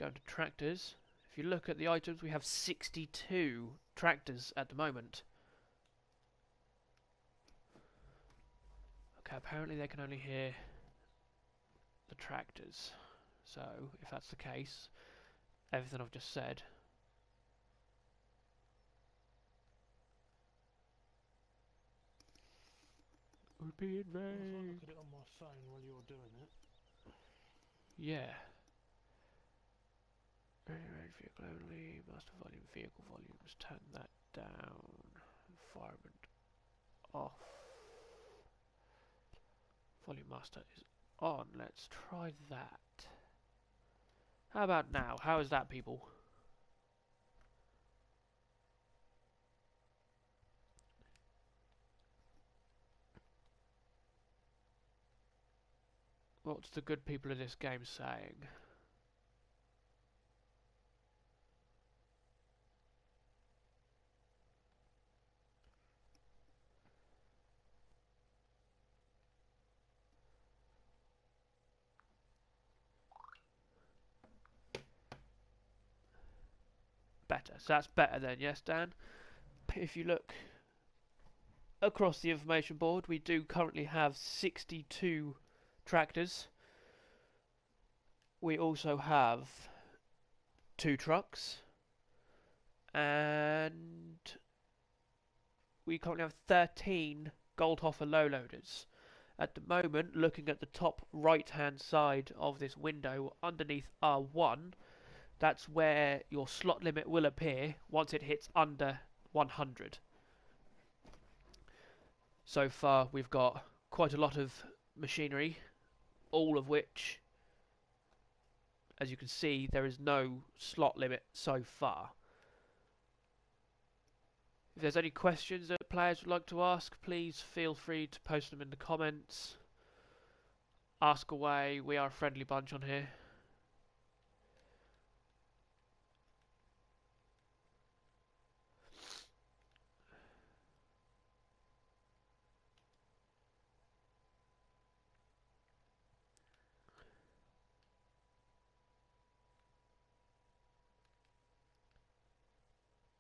go into tractors. If you look at the items, we have 62 tractors at the moment. Okay, apparently they can only hear the tractors. So, if that's the case, everything I've just said. Would be in vain. If I look at it on my phone while you're doing it. Yeah. Range vehicle only, master volume, vehicle volumes, turn that down. Environment off. Volume master is on. Let's try that. How about now? How is that, people? What's the good people of this game saying? Better. So that's better then, yes, Dan? If you look across the information board, we do currently have 62 tractors. We also have 2 trucks. And we currently have 13 Goldhofer low loaders. At the moment, looking at the top right hand side of this window underneath R1, that's where your slot limit will appear once it hits under 100. So far we've got quite a lot of machinery, all of which, as you can see, there is no slot limit so far. If there's any questions that players would like to ask, please feel free to post them in the comments. Ask away, we are a friendly bunch on here.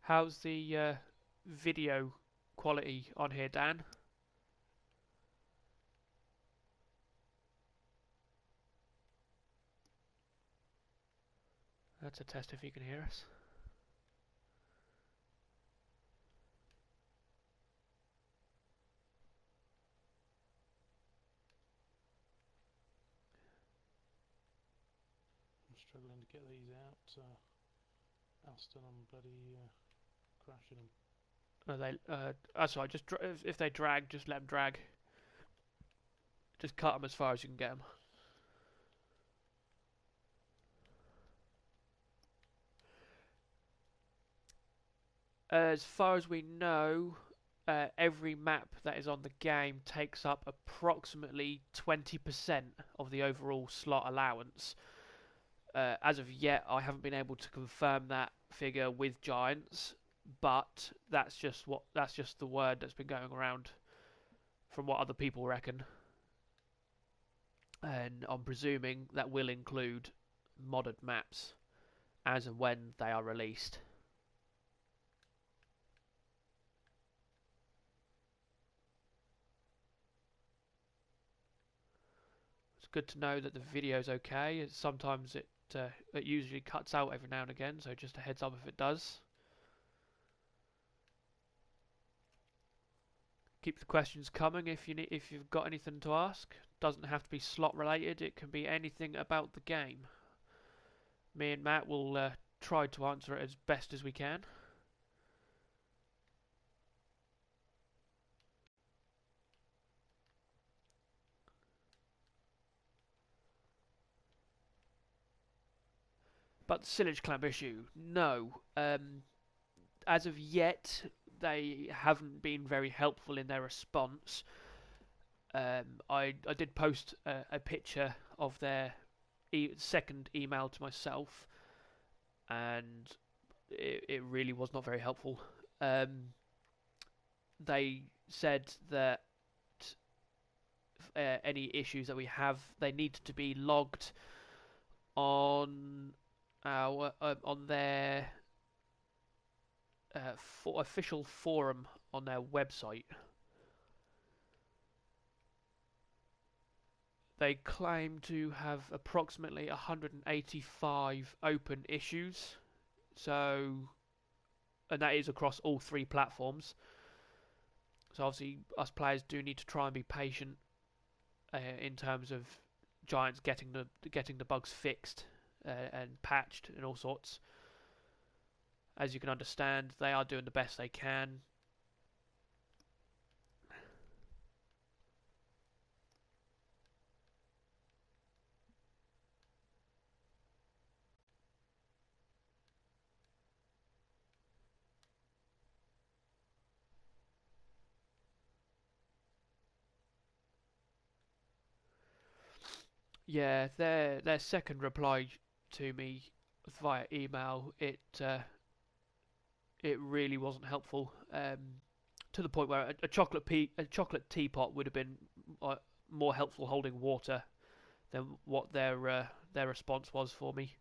How's the video quality on here, Dan? That's a test if you can hear us. I'm struggling to get these out. Aston, I'm bloody crashing them. That's right. Just if they drag, just let them drag. Just cut them as far as you can get them. As far as we know, every map that is on the game takes up approximately 20% of the overall slot allowance. As of yet, I haven't been able to confirm that figure with Giants, but that's just the word that's been going around from what other people reckon. And I'm presuming that will include modded maps as and when they are released. It's good to know that the video's okay. Sometimes it usually cuts out every now and again, so just a heads up if it does. Keep the questions coming if you've got anything to ask. Doesn't have to be slot related. It can be anything about the game. Me and Matt will try to answer it as best as we can. But the silage clamp issue, no. As of yet, they haven't been very helpful in their response. I did post a picture of their second email to myself, and it really was not very helpful. They said that any issues that we have, they need to be logged on on their official forum on their website. They claim to have approximately 185 open issues, so, and that is across all three platforms. So obviously, us players do need to try and be patient in terms of Giants getting the bugs fixed and patched and all sorts. As you can understand, they are doing the best they can. Yeah, their second reply to me via email, it really wasn't helpful. To the point where a chocolate teapot would have been uh, more helpful holding water than what their response was for me.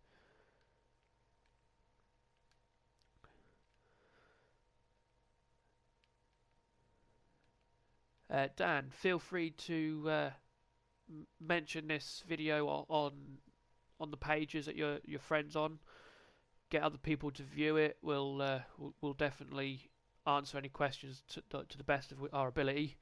Dan, feel free to mention this video on the pages that your friends on. Get other people to view it. We'll definitely answer any questions to the best of our ability.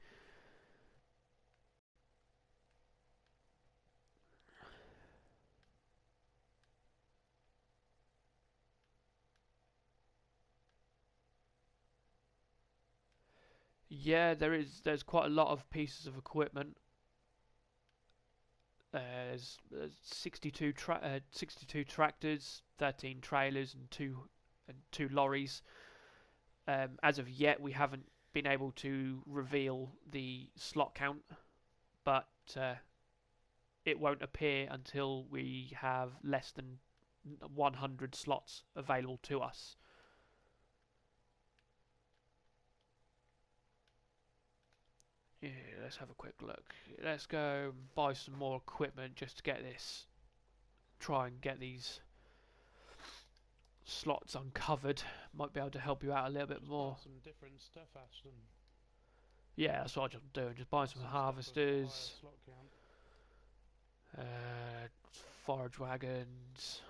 Yeah, there's quite a lot of pieces of equipment. There's 62 tractors, 13 trailers, and two lorries. As of yet, we haven't been able to reveal the slot count, but it won't appear until we have less than 100 slots available to us. Yeah, let's have a quick look. Let's go buy some more equipment just to get this. Try and get these slots uncovered. Might be able to help you out a little bit more. Some different stuff, Ashton. Yeah, that's what I'm doing. Just buying some harvesters, Slot count. forage wagons.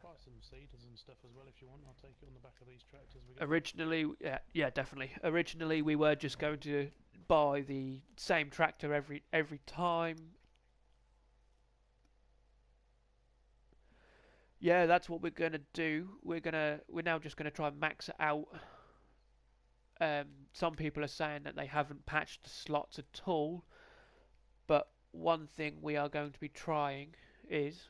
Buy some seeders and stuff as well if you want. I'll take it on the back of these tractors. Originally, yeah, definitely. Originally, we were just going to buy the same tractor every time. Yeah, that's what we're gonna do. We're now just gonna try and max it out. Some people are saying that they haven't patched the slots at all, but one thing we are going to be trying is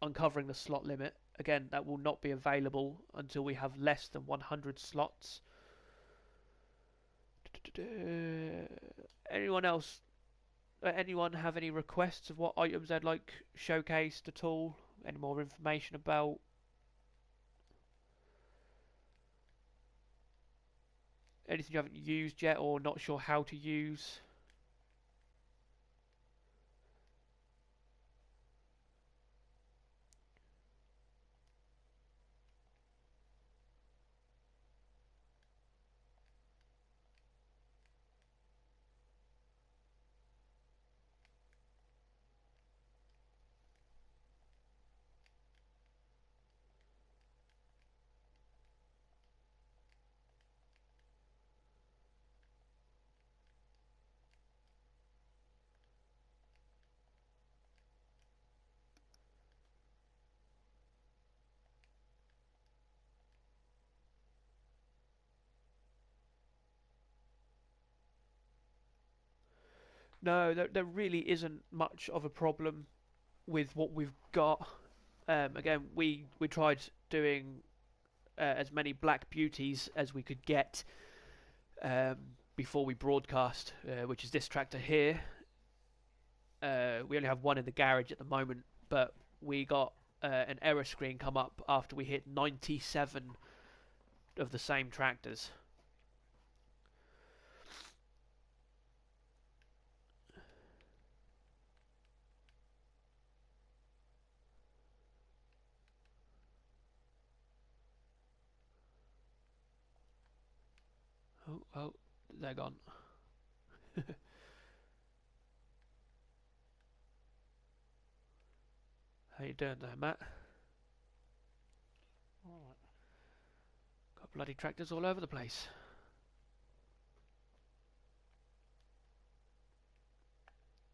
uncovering the slot limit. Again, that will not be available until we have less than 100 slots. Anyone else? Anyone have any requests of what items they'd like showcased at all? Any more information about? Anything you haven't used yet or not sure how to use? No, there really isn't much of a problem with what we've got. Again, we tried doing as many black beauties as we could get um, before we broadcast, which is this tractor here. We only have one in the garage at the moment, but we got an error screen come up after we hit 97 of the same tractors. Oh, they're gone. How you doing there, Matt? Alright. Got bloody tractors all over the place.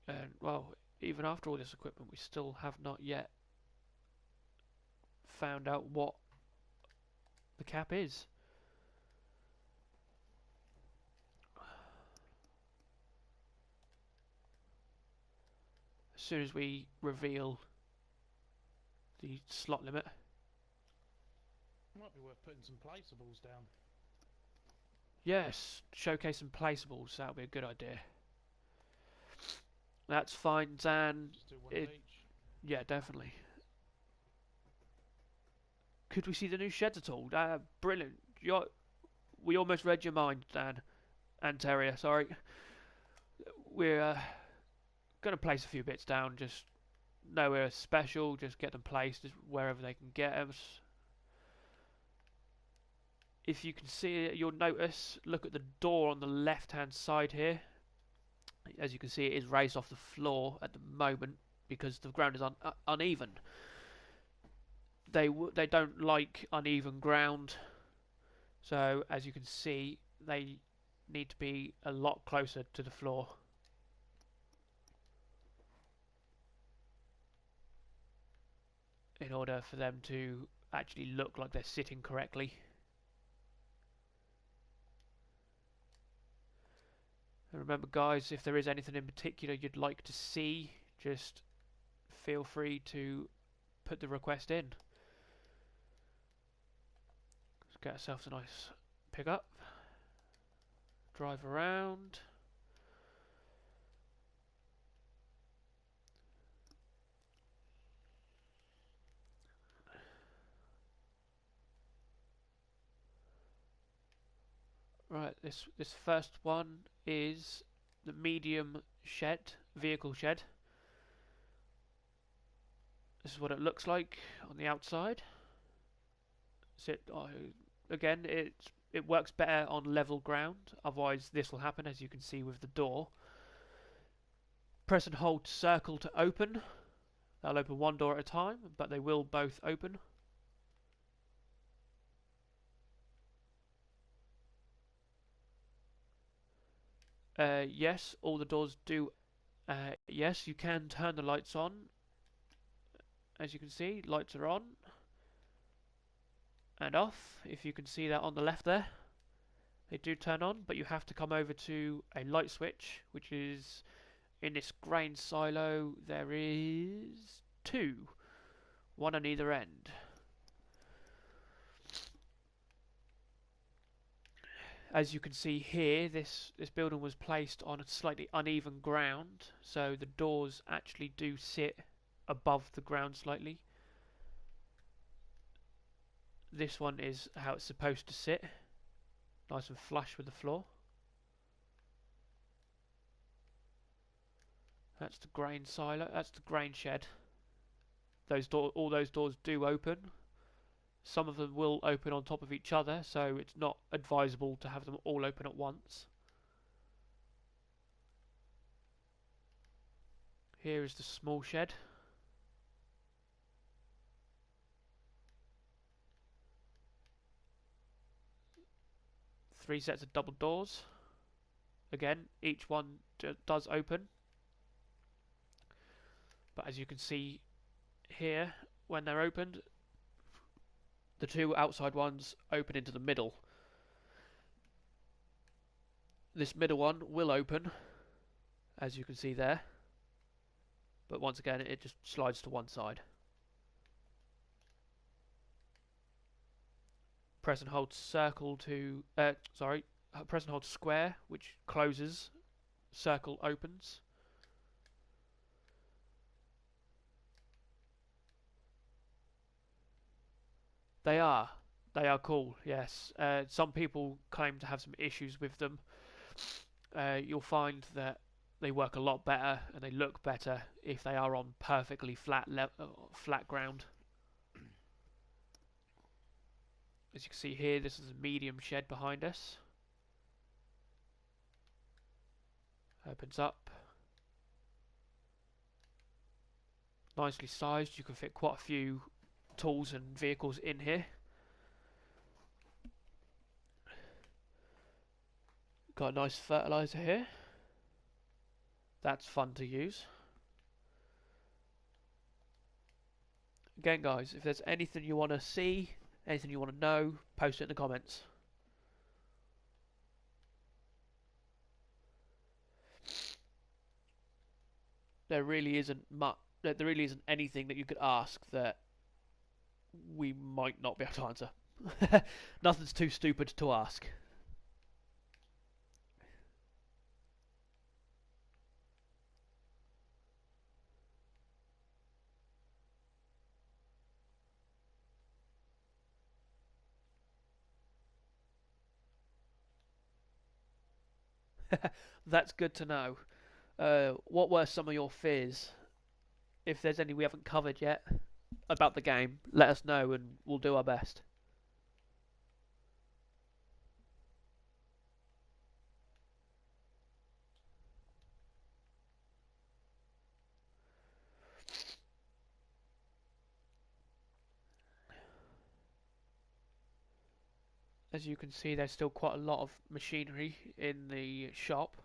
And, well, even after all this equipment, we still have not yet found out what the cap is. As soon as we reveal the slot limit. Might be worth putting some placeables down. Yes, showcase some placeables, that would be a good idea. That's fine, Zan. Just do one of each. Yeah, definitely. Could we see the new sheds at all? Brilliant. We almost read your mind, Dan. And Terrier, sorry. We're going to place a few bits down, just nowhere special, just get them placed wherever they can get them. If you can see it, you'll notice, look at the door on the left hand side here. As you can see, it is raised off the floor at the moment because the ground is uneven. They don't like uneven ground, so as you can see, they need to be a lot closer to the floor. In order for them to actually look like they're sitting correctly. And remember, guys, if there is anything in particular you'd like to see, just feel free to put the request in. Let's get ourselves a nice pickup. Drive around. Right, this first one is the medium shed, vehicle shed. This is what it looks like on the outside. Again, it works better on level ground, otherwise this will happen, as you can see with the door. Press and hold circle to open. They'll open one door at a time, but they will both open. Yes, all the doors do. Yes, you can turn the lights on. As you can see, lights are on and off. If you can see that on the left there, they do turn on, but you have to come over to a light switch, which is in this grain silo. There is two, one on either end. As you can see here, this building was placed on a slightly uneven ground, so the doors actually do sit above the ground slightly. This one is how it's supposed to sit, nice and flush with the floor. That's the grain silo, that's the grain shed. All those doors do open. Some of them will open on top of each other, so it's not advisable to have them all open at once. Here is the small shed. Three sets of double doors. Again, each one does open. But as you can see here, when they're opened, the two outside ones open into the middle. This middle one will open, as you can see there. But once again, it just slides to one side. Press and hold circle to, press and hold square, which closes, circle opens. They are cool, yes. Some people claim to have some issues with them. You'll find that they work a lot better and they look better if they are on perfectly flat ground. As you can see here, this is a medium shed behind us. Opens up. Nicely sized. You can fit quite a few tools and vehicles in here. Got a nice fertilizer here. That's fun to use. Again, guys, if there's anything you want to see, anything you want to know, post it in the comments. There really isn't much. There really isn't anything that you could ask that we might not be able to answer. Nothing's too stupid to ask. That's good to know. What were some of your fears? If there's any we haven't covered yet about the game, let us know and we'll do our best. As you can see, there's still quite a lot of machinery in the shop.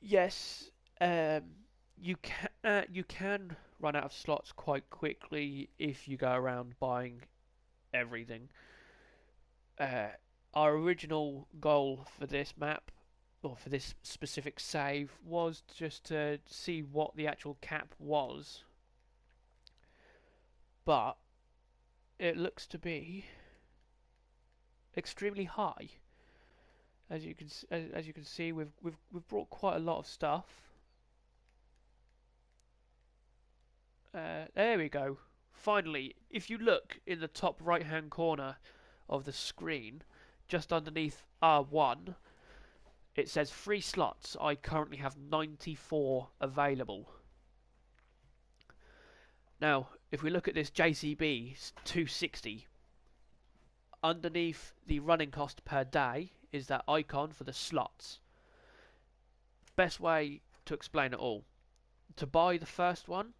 Yes, um, you can run out of slots quite quickly if you go around buying everything. Uh, our original goal for this map, or for this specific save, was just to see what the actual cap was, but it looks to be extremely high. As you can see, we've brought quite a lot of stuff. There we go. Finally, if you look in the top right hand corner of the screen, just underneath R1, it says free slots. I currently have 94 available. Now, if we look at this JCB 260, underneath the running cost per day is that icon for the slots. Best way to explain it all. To buy the first one,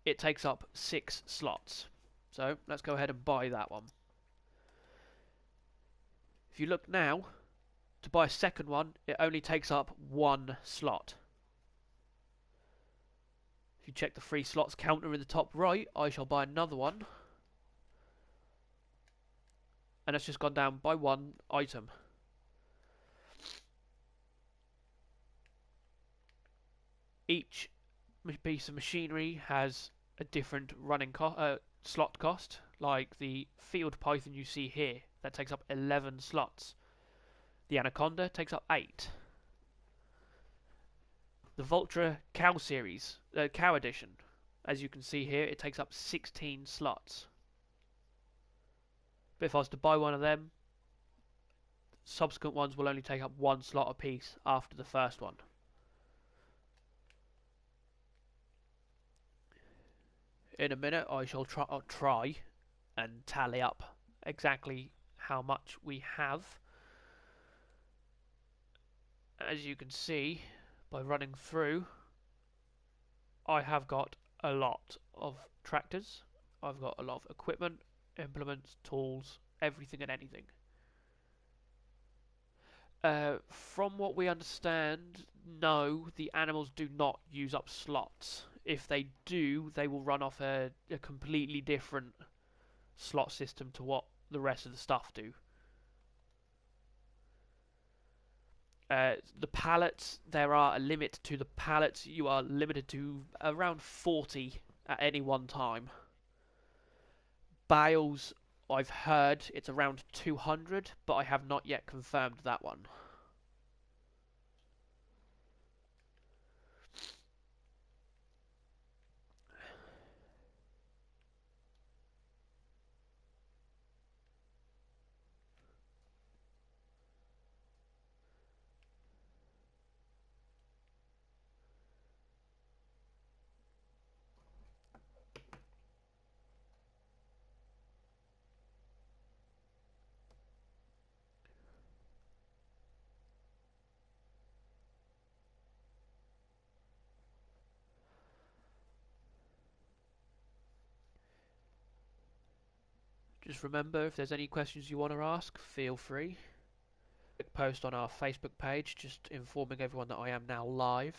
it takes up 6 slots. So let's go ahead and buy that one. If you look now, to buy a second one, it only takes up 1 slot. If you check the free slots counter in the top right, I shall buy another one. And it's just gone down by 1 item. Each piece of machinery has a different running slot cost, like the field python you see here, that takes up 11 slots. The anaconda takes up 8. The Vultra cow series, cow edition, as you can see here, it takes up 16 slots. But if I was to buy one of them, subsequent ones will only take up 1 slot apiece after the first one. In a minute, I shall try and tally up exactly how much we have. As you can see, by running through, I have got a lot of tractors. I've got a lot of equipment, implements, tools, everything and anything. From what we understand, no, the animals do not use up slots. If they do, they will run off a completely different slot system to what the rest of the stuff do. The pallets, there are a limit to the pallets. You are limited to around 40 at any one time. Bales I've heard it's around 200, but I have not yet confirmed that one. Just remember, if there's any questions you want to ask, feel free. Post on our Facebook page, just informing everyone that I am now live.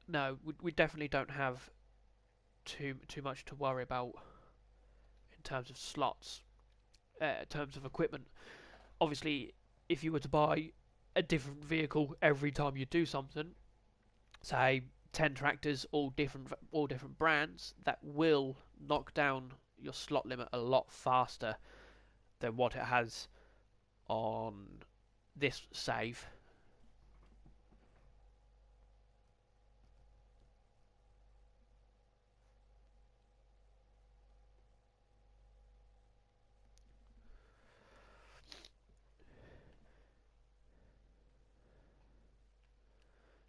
No, we definitely don't have too much to worry about in terms of slots, in terms of equipment. Obviously, if you were to buy a different vehicle every time you do something, say 10 tractors, all different brands, that will knock down your slot limit a lot faster than what it has on this save.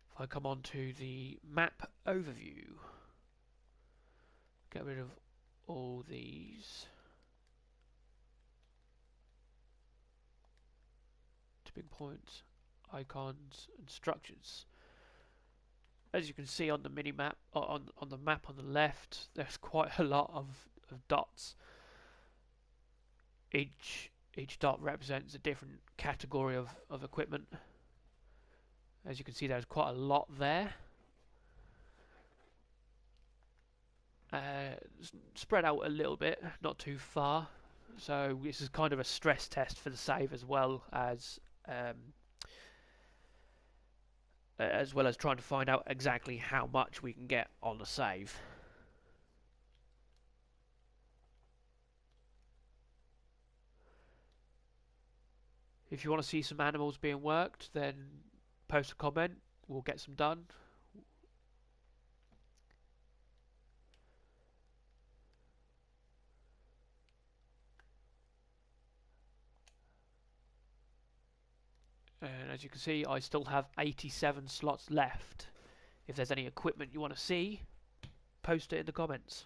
If I come on to the map overview, get rid of all these tipping points, icons and structures. As you can see on the mini map, on the map on the left, there's quite a lot of dots. Each dot represents a different category of equipment. As you can see, there's quite a lot there. Spread out a little bit, not too far. So this is kind of a stress test for the save as well as trying to find out exactly how much we can get on the save. If you want to see some animals being worked, then post a comment. We'll get some done. And as you can see, I still have 87 slots left. If there's any equipment you want to see, post it in the comments.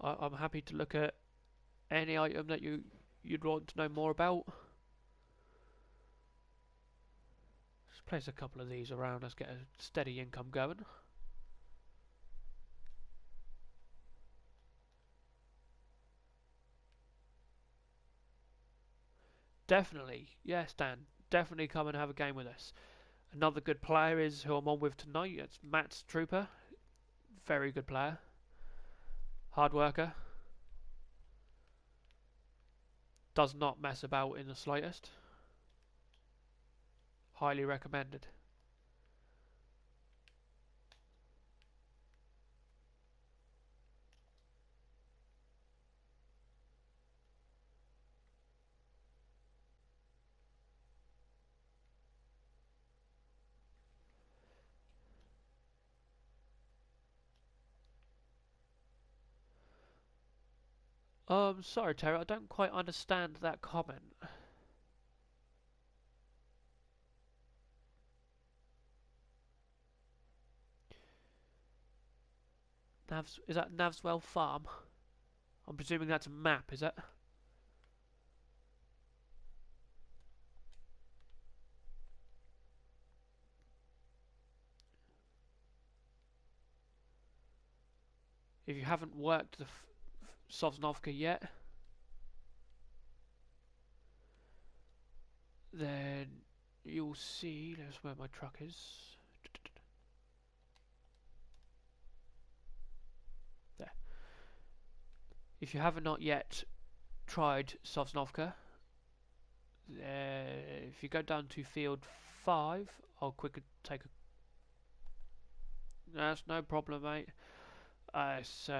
I'm happy to look at any item that you'd want to know more about. Just place a couple of these around. Let's get a steady income going. Definitely, yes, Dan. Definitely come and have a game with us. Another good player is who I'm on with tonight. It's Matt's Trooper. Very good player. Hard worker. Does not mess about in the slightest. Highly recommended. Sorry, Terry, I don't quite understand that comment. Is that Navswell Farm? I'm presuming that's a map, is it? If you haven't worked the Sosnovka yet, then you'll see. There's where my truck is. There. If you haven't not yet tried Sosnovka, if you go down to field 5, I'll quickly take a. That's no problem, mate. It's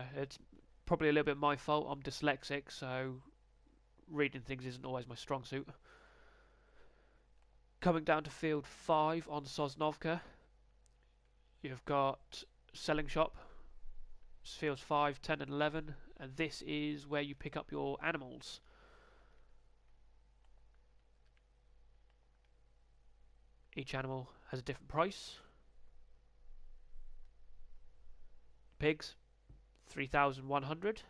probably a little bit my fault. I'm dyslexic, so reading things isn't always my strong suit. Coming down to field 5 on Sosnovka, you've got selling shop, fields 5, 10 and 11, and this is where you pick up your animals. Each animal has a different price. Pigs, 3,100.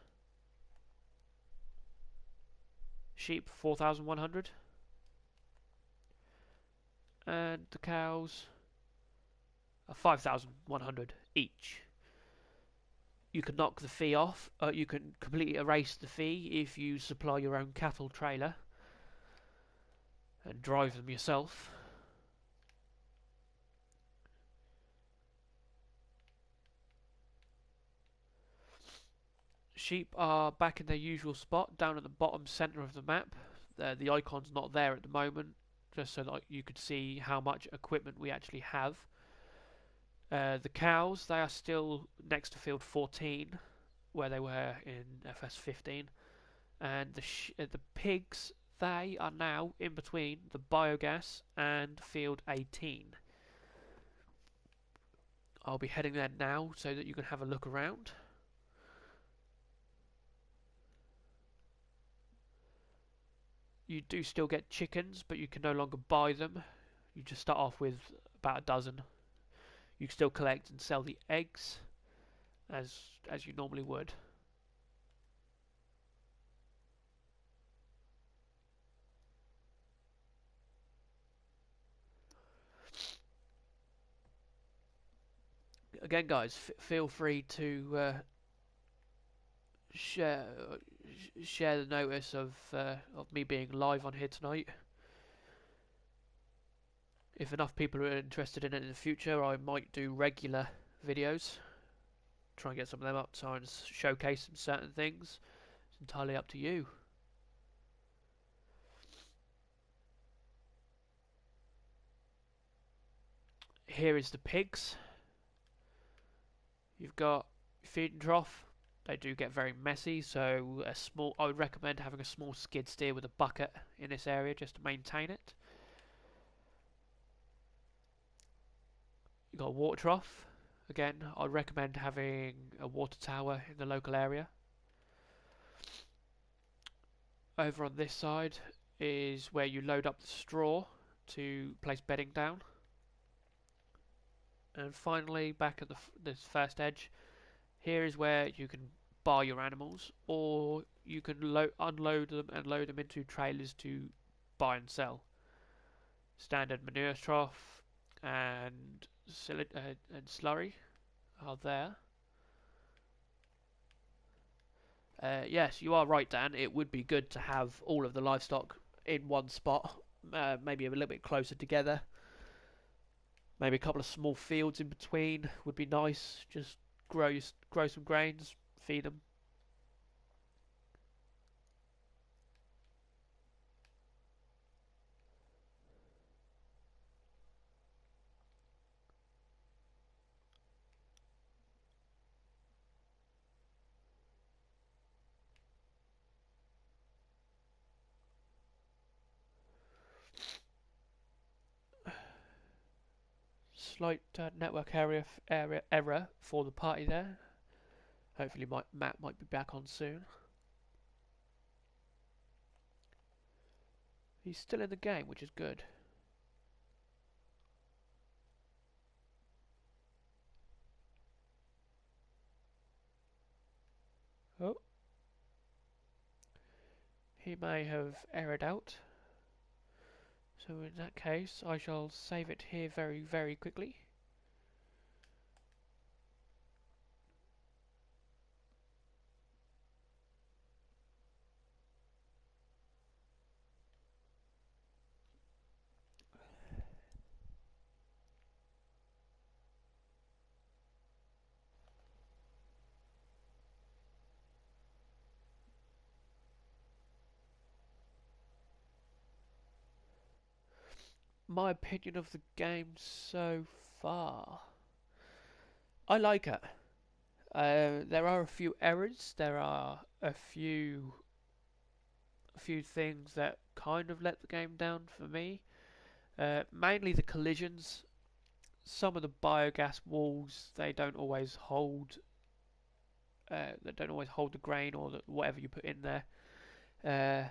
Sheep, 4,100. And the cows are 5,100 each. You can knock the fee off. You can completely erase the fee if you supply your own cattle trailer and drive them yourself. Sheep are back in their usual spot, down at the bottom centre of the map. The icon's not there at the moment, just so that you could see how much equipment we actually have. The cows, they are still next to field 14, where they were in FS15. And the pigs, they are now in between the biogas and field 18. I'll be heading there now so that you can have a look around. You do still get chickens, but you can no longer buy them. You just start off with about a dozen. You can still collect and sell the eggs as you normally would. Again, guys, feel free to share the notice of me being live on here tonight. If enough people are interested in it in the future, I might do regular videos. Try and get some of them up, try and showcase some certain things. It's entirely up to you. Here is the pigs. You've got feeding trough. They do get very messy, so I would recommend having a small skid steer with a bucket in this area just to maintain it. You've got a water trough. Again, I'd recommend having a water tower in the local area. Over on this side is where you load up the straw to place bedding down. And finally, back at this first edge, here is where you can buy your animals, or you can unload them and load them into trailers to buy and sell. Standard manure trough and slurry are there. Yes, you are right, Dan. It would be good to have all of the livestock in one spot, maybe a little bit closer together. Maybe a couple of small fields in between would be nice. Just grow some grains, feed them. Slight network error for the party there. Hopefully Matt might be back on soon. He's still in the game, which is good. Oh, he may have errored out. So in that case, I shall save it here very, very quickly. My opinion of the game so far. I like it. There are a few errors. There are a few things that kind of let the game down for me. Mainly the collisions. Some of the biogas walls they don't always hold. They don't always hold the grain or whatever you put in there. Uh,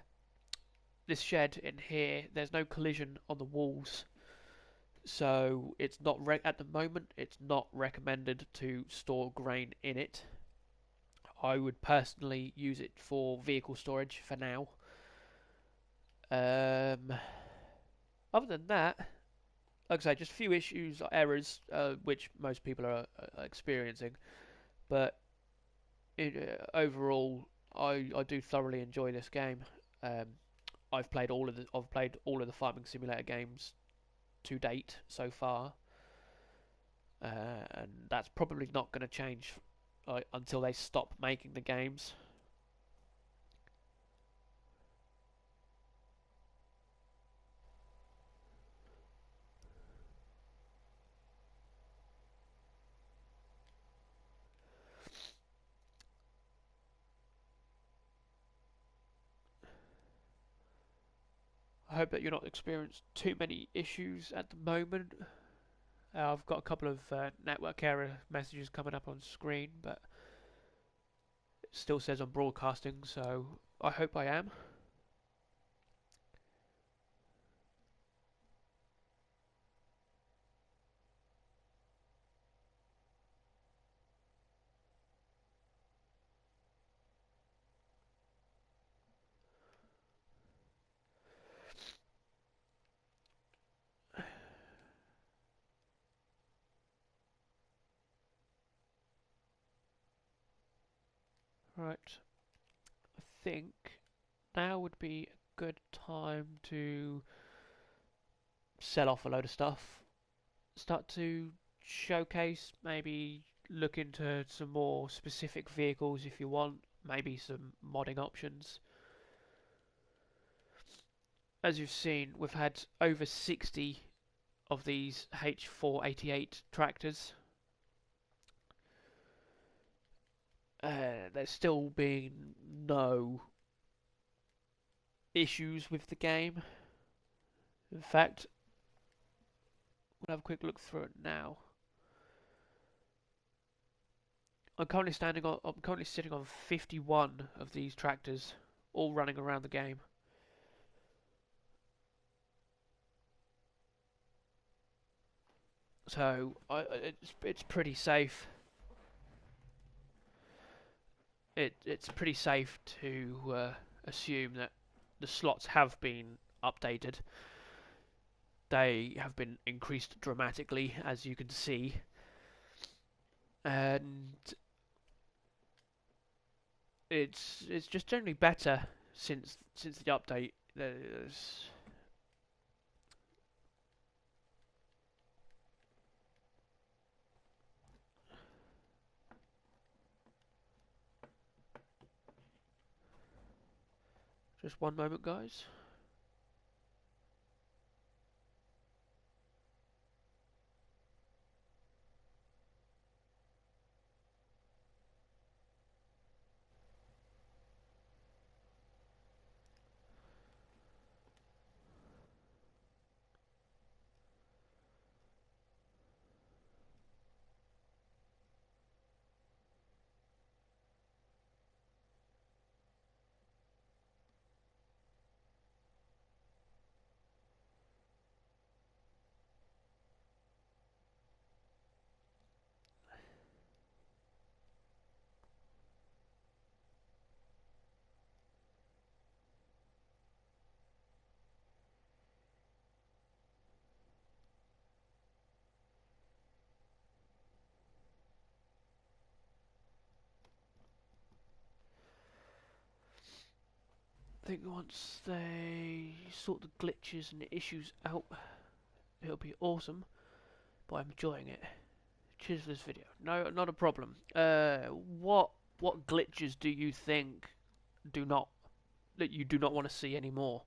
this shed in here, there's no collision on the walls, so it's not at the moment. It's not recommended to store grain in it. I would personally use it for vehicle storage for now. Um, Other than that, like I say, just a few issues, errors, which most people are experiencing. But overall, I do thoroughly enjoy this game. Um, I've played all of the farming simulator games to date so far, and that's probably not going to change until they stop making the games. I hope that you're not experiencing too many issues at the moment. I've got a couple of network error messages coming up on screen, but it still says I'm broadcasting, so I hope I am. Right, I think now would be a good time to sell off a load of stuff, start to showcase, maybe look into some more specific vehicles if you want, maybe some modding options. As you've seen, we've had over 60 of these H488 tractors. There's still been no issues with the game. In fact, we'll have a quick look through it now. I'm currently sitting on 51 of these tractors, all running around the game. So it's pretty safe. It's pretty safe to assume that the slots have been updated. They have been increased dramatically, as you can see, and it's just generally better since the update. There's just one moment, guys. I think once they sort the glitches and the issues out, it'll be awesome. But I'm enjoying it. Cheers for this video. No, not a problem. What glitches do you think do not that you do not want to see anymore?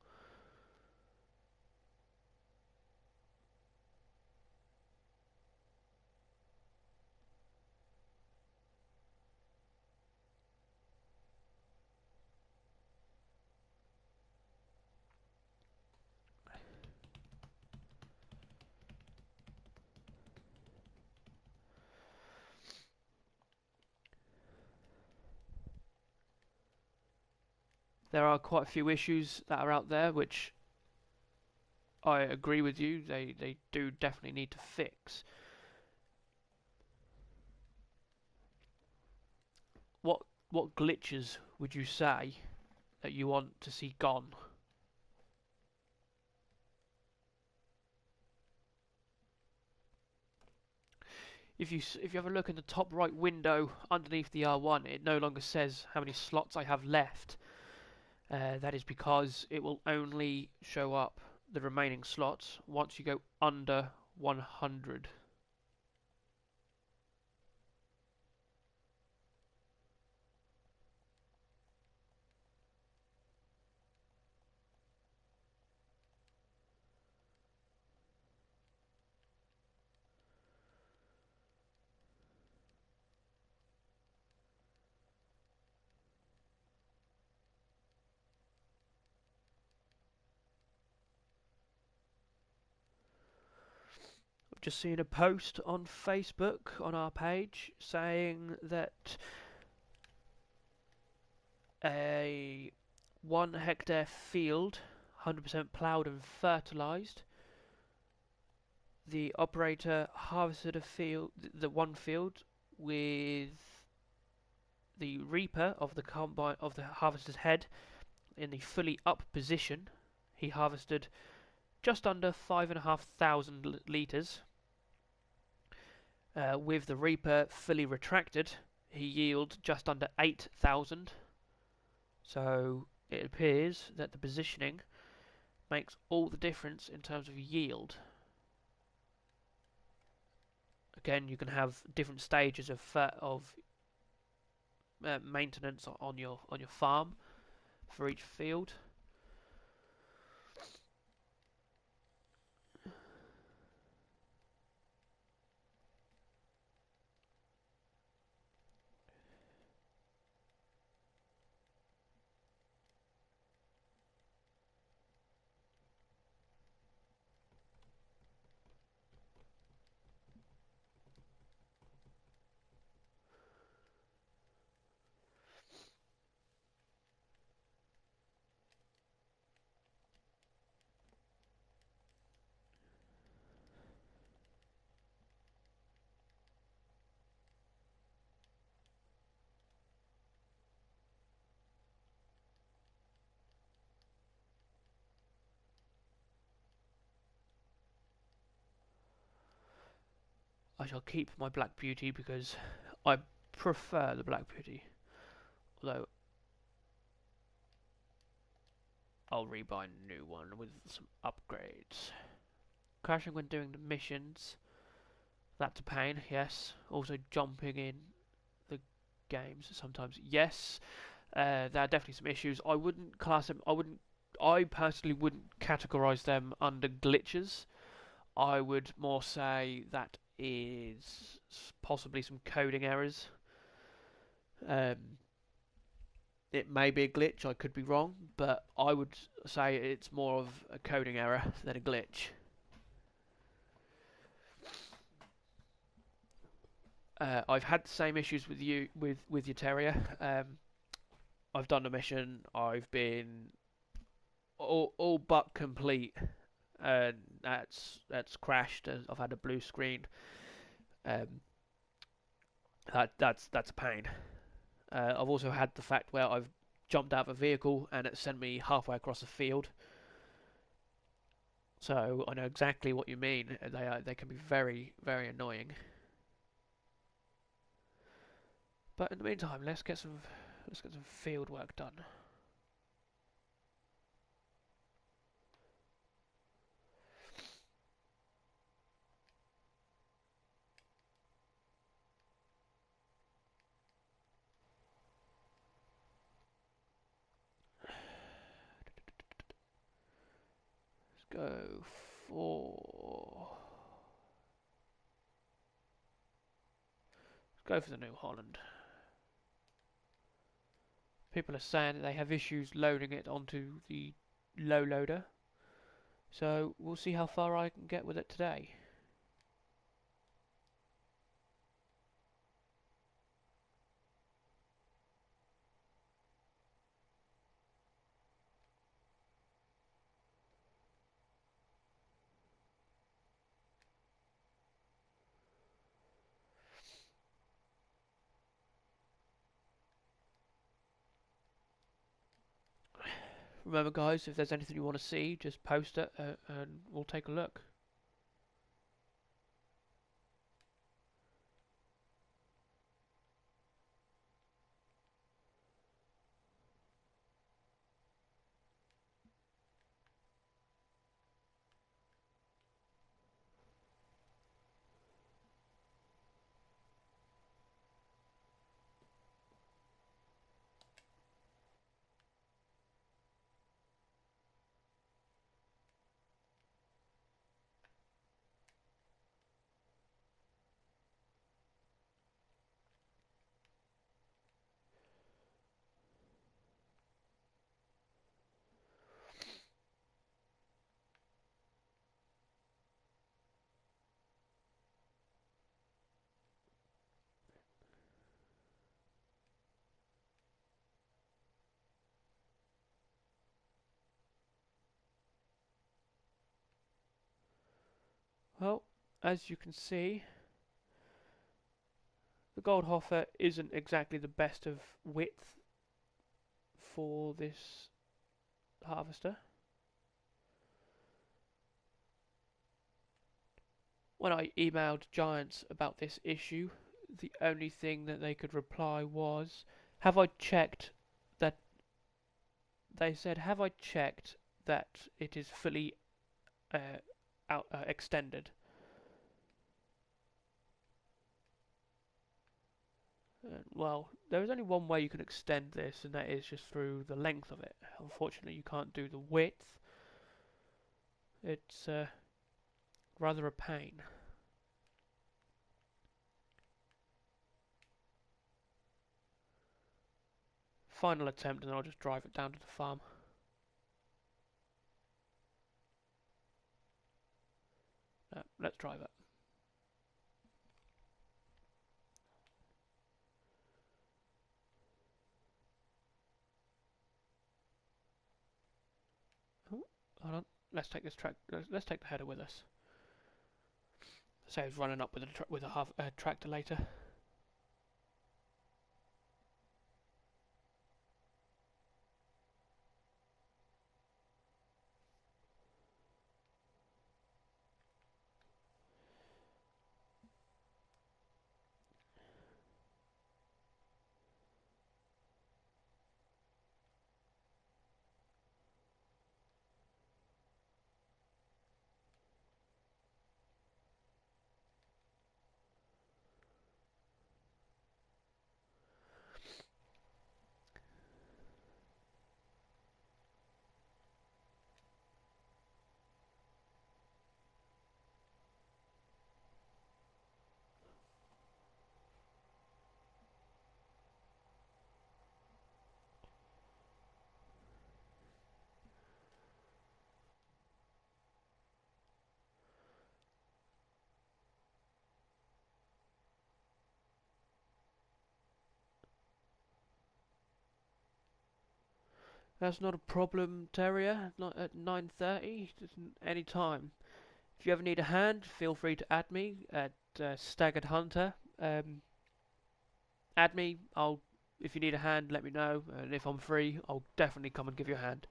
There are quite a few issues that are out there which I agree with you. They do definitely need to fix. What glitches would you say that you want to see gone? If you have a look in the top right window underneath the R1, it no longer says how many slots I have left. That is because it will only show up the remaining slots once you go under 100. I've just seen a post on Facebook on our page saying that a 1 hectare field, 100% ploughed and fertilised, the operator harvested a field, the one field, with the reaper of the combine of the harvester's head in the fully up position. He harvested just under 5,500 litres. With the reaper fully retracted, he yielded just under 8,000. So it appears that the positioning makes all the difference in terms of yield. Again, you can have different stages of maintenance on your farm for each field. I shall keep my Black Beauty because I prefer the Black Beauty. Although I'll rebuy a new one with some upgrades. Crashing when doing the missions. That's a pain, yes. Also jumping in the games sometimes, yes. There are definitely some issues. I wouldn't class them. I personally wouldn't categorize them under glitches. I would more say that is possibly some coding errors. Um, it may be a glitch. I could be wrong, but I would say it's more of a coding error than a glitch. I've had the same issues with your terrier. I've done the mission. I've been all but complete, and that's crashed. I've had a blue screen. Um, that's a pain. I've also had the fact where I've jumped out of a vehicle and it sent me halfway across the field. So I know exactly what you mean. They can be very annoying. But in the meantime, let's get some field work done. go for... Go for the New Holland. People are saying that they have issues loading it onto the low loader. So we'll see how far I can get with it today. Remember guys, if there's anything you want to see, just post it and we'll take a look. Well, as you can see, the Goldhofer isn't exactly the best of width for this harvester. When I emailed Giants about this issue, the only thing that they could reply was, have I checked that... They said, have I checked that it is fully extended? Well, there is only one way you can extend this, and that is just through the length of it. Unfortunately, you can't do the width. It's rather a pain. Final attempt, and I'll just drive it down to the farm. Let's drive it. Oh, hold on. Let's take this track. Let's take the header with us. Saves running up with a tractor later. That's not a problem, Terrier. Not at 9:30, just any time. If you ever need a hand, feel free to add me at staggeredhunter. Add me. If you need a hand, let me know, and if I'm free, I'll definitely come and give you a hand.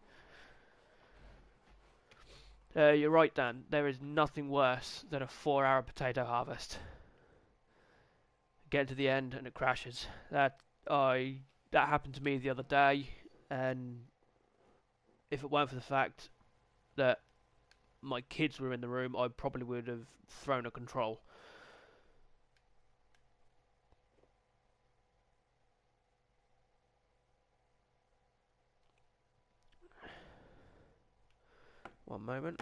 You're right, Dan. There is nothing worse than a 4-hour potato harvest. Get to the end and it crashes. That happened to me the other day, and if it weren't for the fact that my kids were in the room, I probably would have thrown a control. One moment.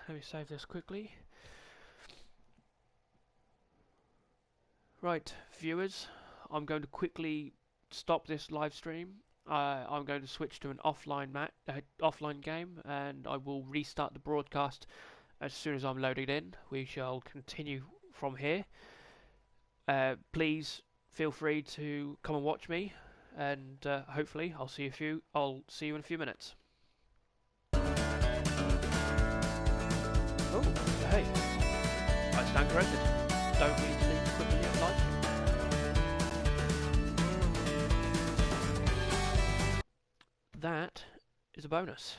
let me save this quickly. Right, viewers, I'm going to quickly stop this live stream. I'm going to switch to an offline game, and I will restart the broadcast as soon as I'm loaded in. We shall continue from here. Please feel free to come and watch me, and hopefully I'll see you in a few minutes. Oh, hey, I stand corrected. Don't need to leave quickly at live stream. That is a bonus.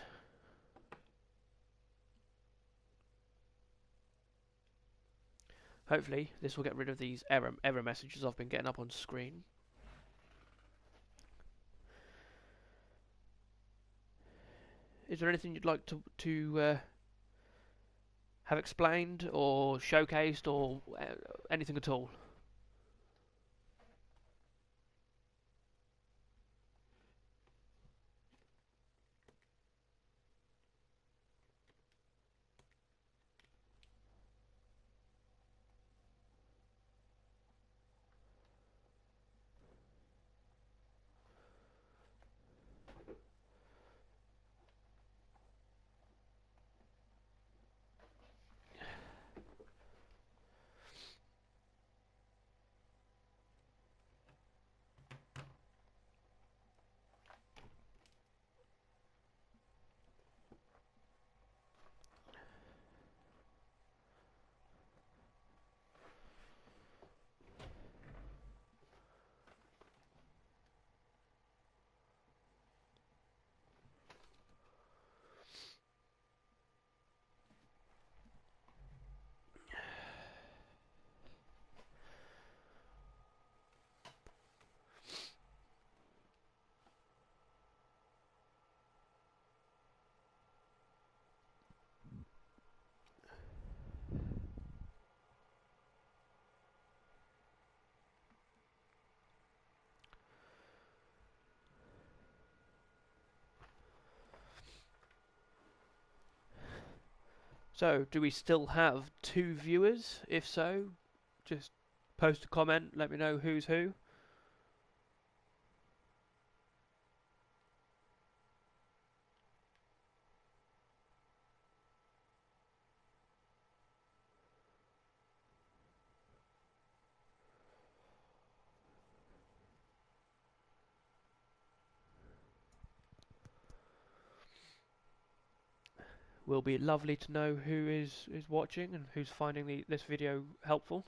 Hopefully this will get rid of these error messages I've been getting up on screen. Is there anything you'd like to have explained or showcased or anything at all? So, do we still have 2 viewers? If so, just post a comment, let me know who's who. Will be lovely to know who is watching and who's finding this video helpful.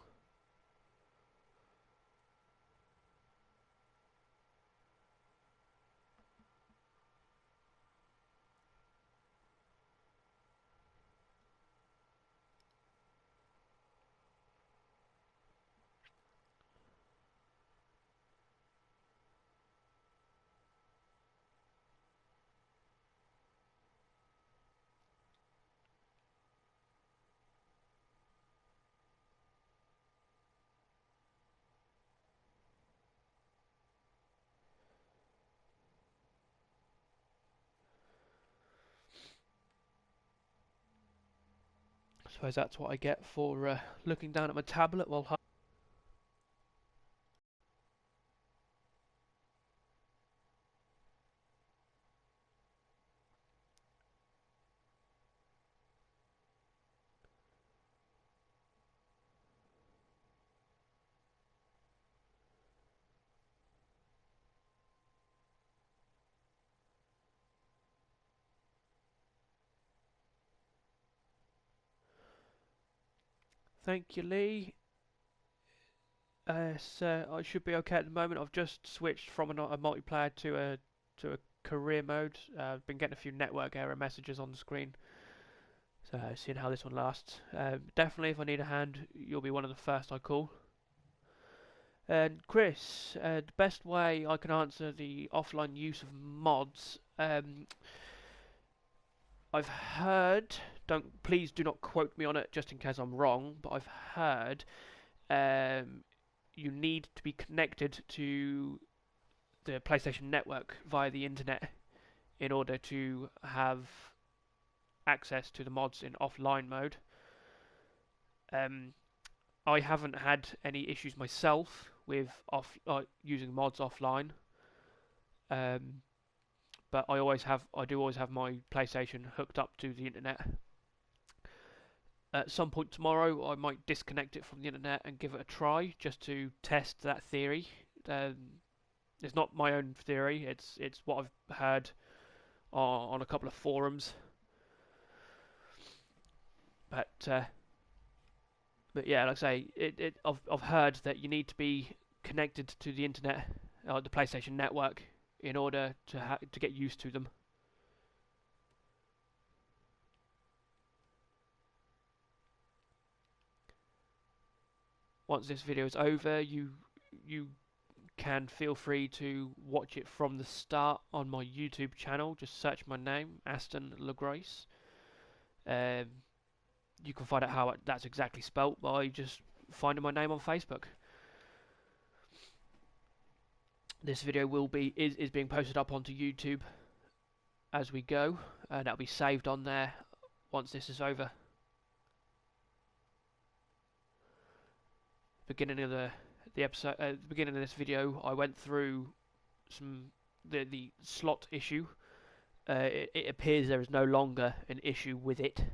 I suppose that's what I get for looking down at my tablet while. Thank you, Lee. So I should be okay at the moment. I've just switched from a multiplayer to a career mode. I've been getting a few network error messages on the screen, so seeing how this one lasts. Definitely, if I need a hand, you'll be one of the first I call. And Chris, the best way I can answer the offline use of mods. I've heard. Please do not quote me on it, just in case I'm wrong. But I've heard you need to be connected to the PlayStation Network via the internet in order to have access to the mods in offline mode. Um, I haven't had any issues myself with using mods offline, um, but I do always have my PlayStation hooked up to the internet. At some point tomorrow, I might disconnect it from the internet and give it a try just to test that theory. Um, it's not my own theory; it's what I've heard on a couple of forums. But but yeah, like I say, I've heard that you need to be connected to the internet, or the PlayStation Network, in order to get used to them. Once this video is over, you can feel free to watch it from the start on my YouTube channel. Just search my name, Aston LeGrois. Um, you can find out how that's exactly spelt by just finding my name on Facebook. This video is being posted up onto YouTube as we go, and that'll be saved on there once this is over. Beginning of the episode, the beginning of this video, I went through the slot issue. It appears there is no longer an issue with it.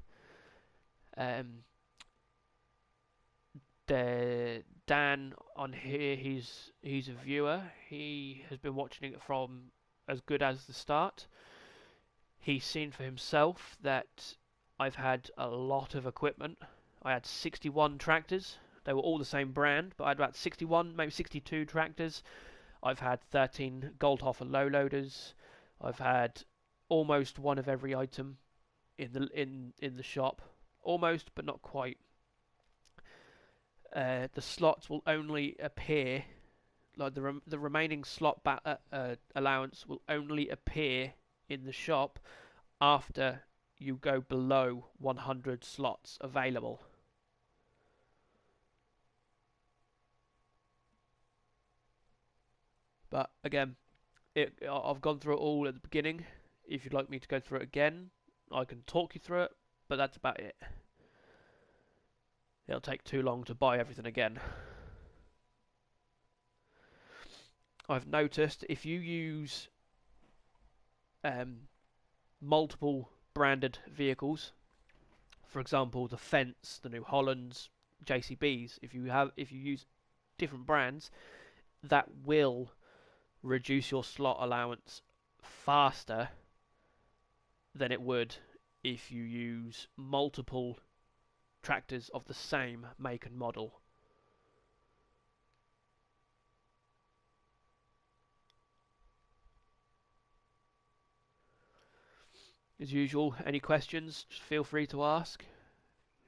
Dan on here, he's a viewer. He has been watching it from as good as the start. He's seen for himself that I've had a lot of equipment. I had 61 tractors. They were all the same brand, but I had about 61, maybe 62 tractors. I've had 13 Goldhofer low loaders. I've had almost one of every item in the shop, almost, but not quite. The slots will only appear, like the remaining slot allowance will only appear in the shop after you go below 100 slots available. But again, I've gone through it all at the beginning. If you'd like me to go through it again, I can talk you through it, but that's about it. It'll take too long to buy everything again. I've noticed if you use multiple branded vehicles, for example, the Fence, the New Hollands, JCBs, if you use different brands, that will reduce your slot allowance faster than it would if you use multiple tractors of the same make and model. As usual, any questions, just feel free to ask.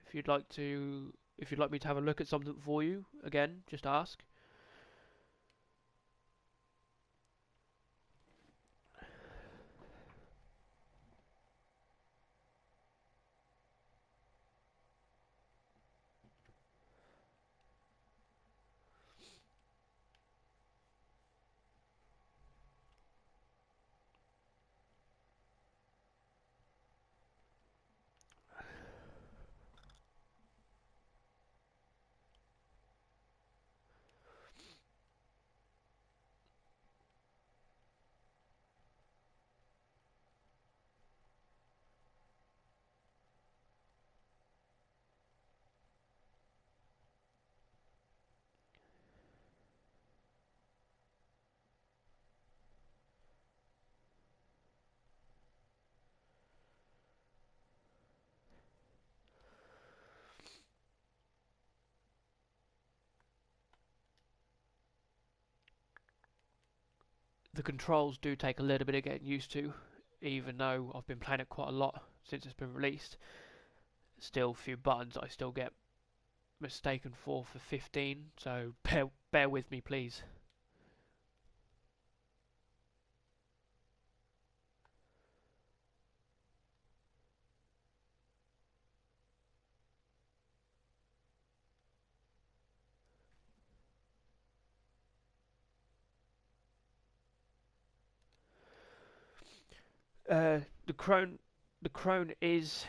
If you'd like me to have a look at something for you, again, just ask. The controls do take a little bit of getting used to, even though I've been playing it quite a lot since it's been released. Still, a few buttons I still get mistaken for 15, so bear with me, please. The Chrome the Crone is,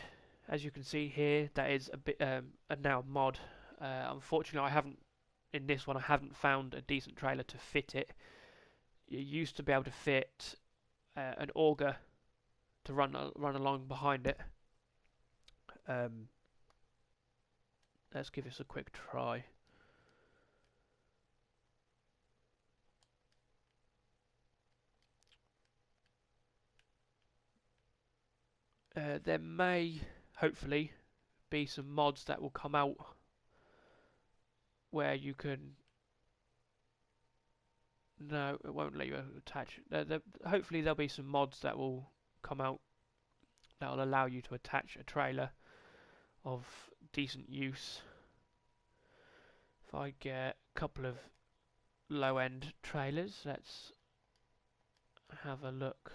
as you can see here, that is a bit a now mod. Unfortunately, in this one I haven't found a decent trailer to fit it. You used to be able to fit an auger to run along behind it. Um, let's give this a quick try. There may, hopefully, be some mods that will come out where you can. No, it won't let you attach. Hopefully, there'll be some mods that will come out that will allow you to attach a trailer of decent use. If I get a couple of low-end trailers, let's have a look.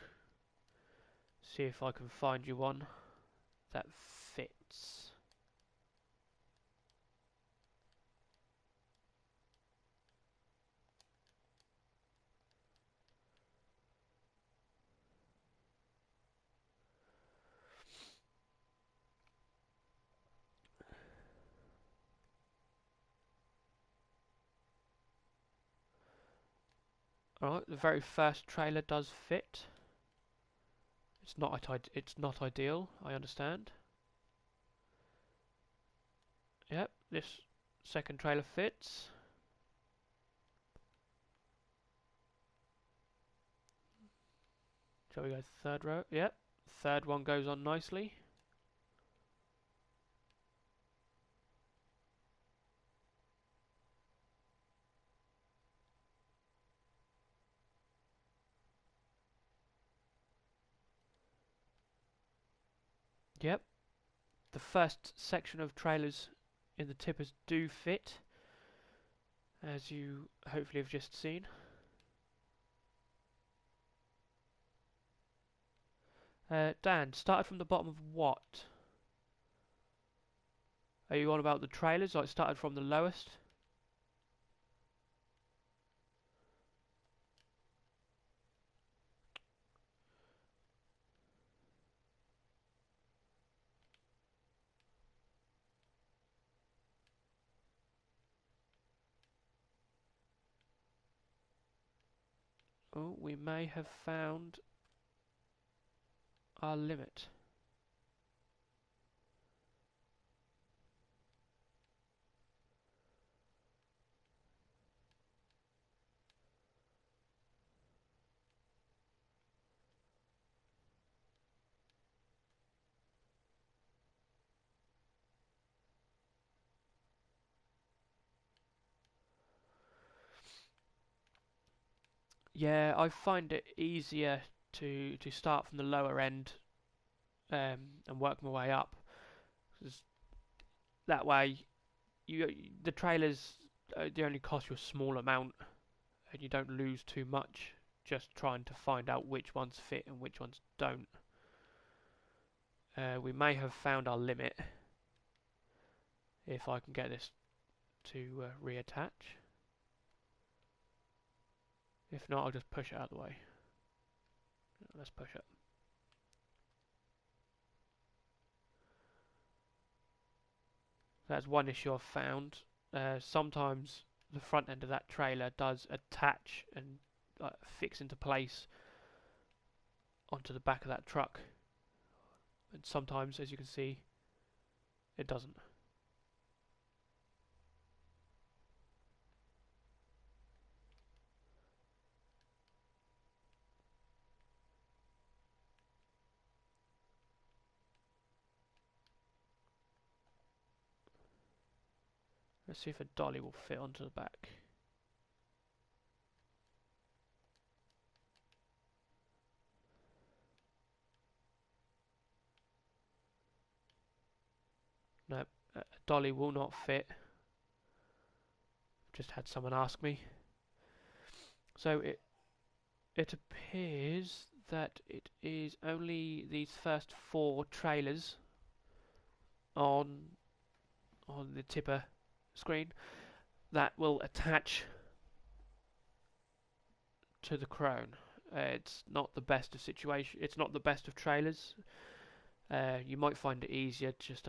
See if I can find you one that fits. Alright, the very first trailer does fit. It's not ideal, I understand. Yep, this second trailer fits. Shall we go third row? Yep, third one goes on nicely. Yep, the first section of trailers in the tippers do fit, as you hopefully have just seen. Dan, started from the bottom of what? Are you on about the trailers, or it started from the lowest? Oh, we may have found our limit. Yeah, I find it easier to start from the lower end and work my way up. 'Cause that way, the trailers they only cost you a small amount, and you don't lose too much just trying to find out which ones fit and which ones don't. We may have found our limit if I can get this to reattach. If not, I'll just push it out of the way. Let's push it. That's one issue I've found. Sometimes the front end of that trailer does attach and fix into place onto the back of that truck, and sometimes, as you can see, it doesn't. Let's see if a dolly will fit onto the back. No, a dolly will not fit. Just had someone ask me. So it appears that it is only these first 4 trailers on the tipper screen that will attach to the Crone. It's not the best of situation. It's not the best of trailers. You might find it easier just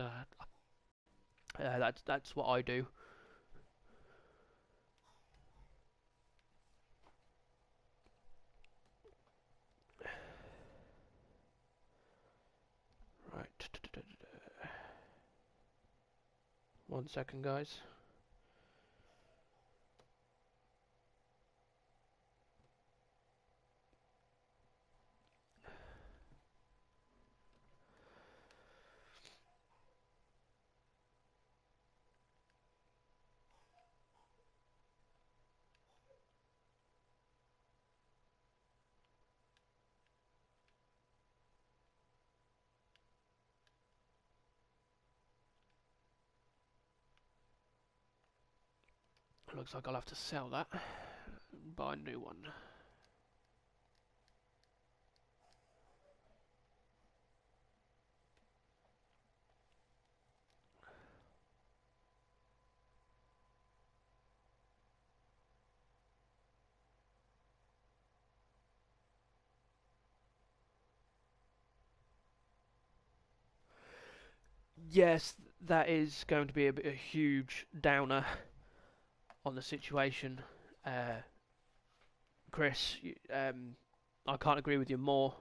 that's what I do. Right. 1 second, guys. Looks like I'll have to sell that and buy a new one. Yes, that is going to be a huge downer on the situation, Chris. I can't agree with you more.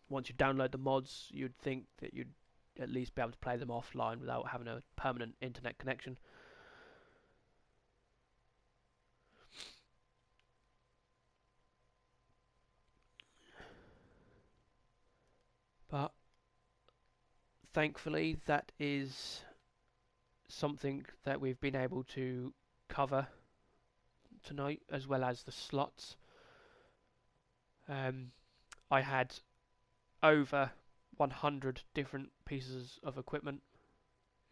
Once you download the mods, you'd think that you'd at least be able to play them offline without having a permanent internet connection. But thankfully, that is something that we've been able to cover tonight, as well as the slots. I had over 100 different pieces of equipment,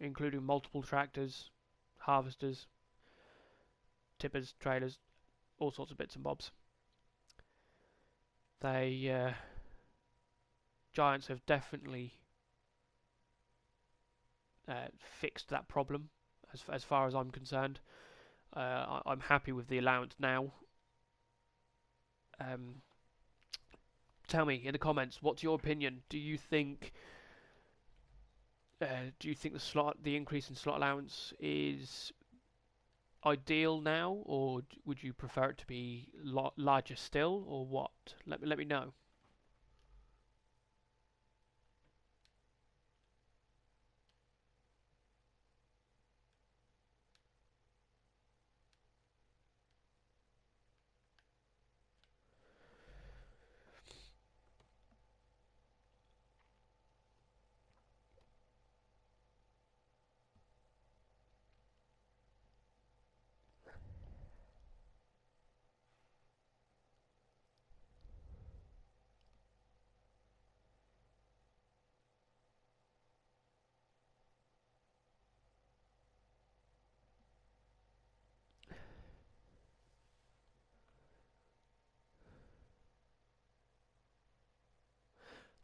including multiple tractors, harvesters, tippers, trailers, all sorts of bits and bobs. They Giants have definitely fixed that problem, as far as I'm concerned. I'm happy with the allowance now. Um, Tell me in the comments, what's your opinion? Do you think the increase in slot allowance is ideal now, or would you prefer it to be larger still, or what? Let me know.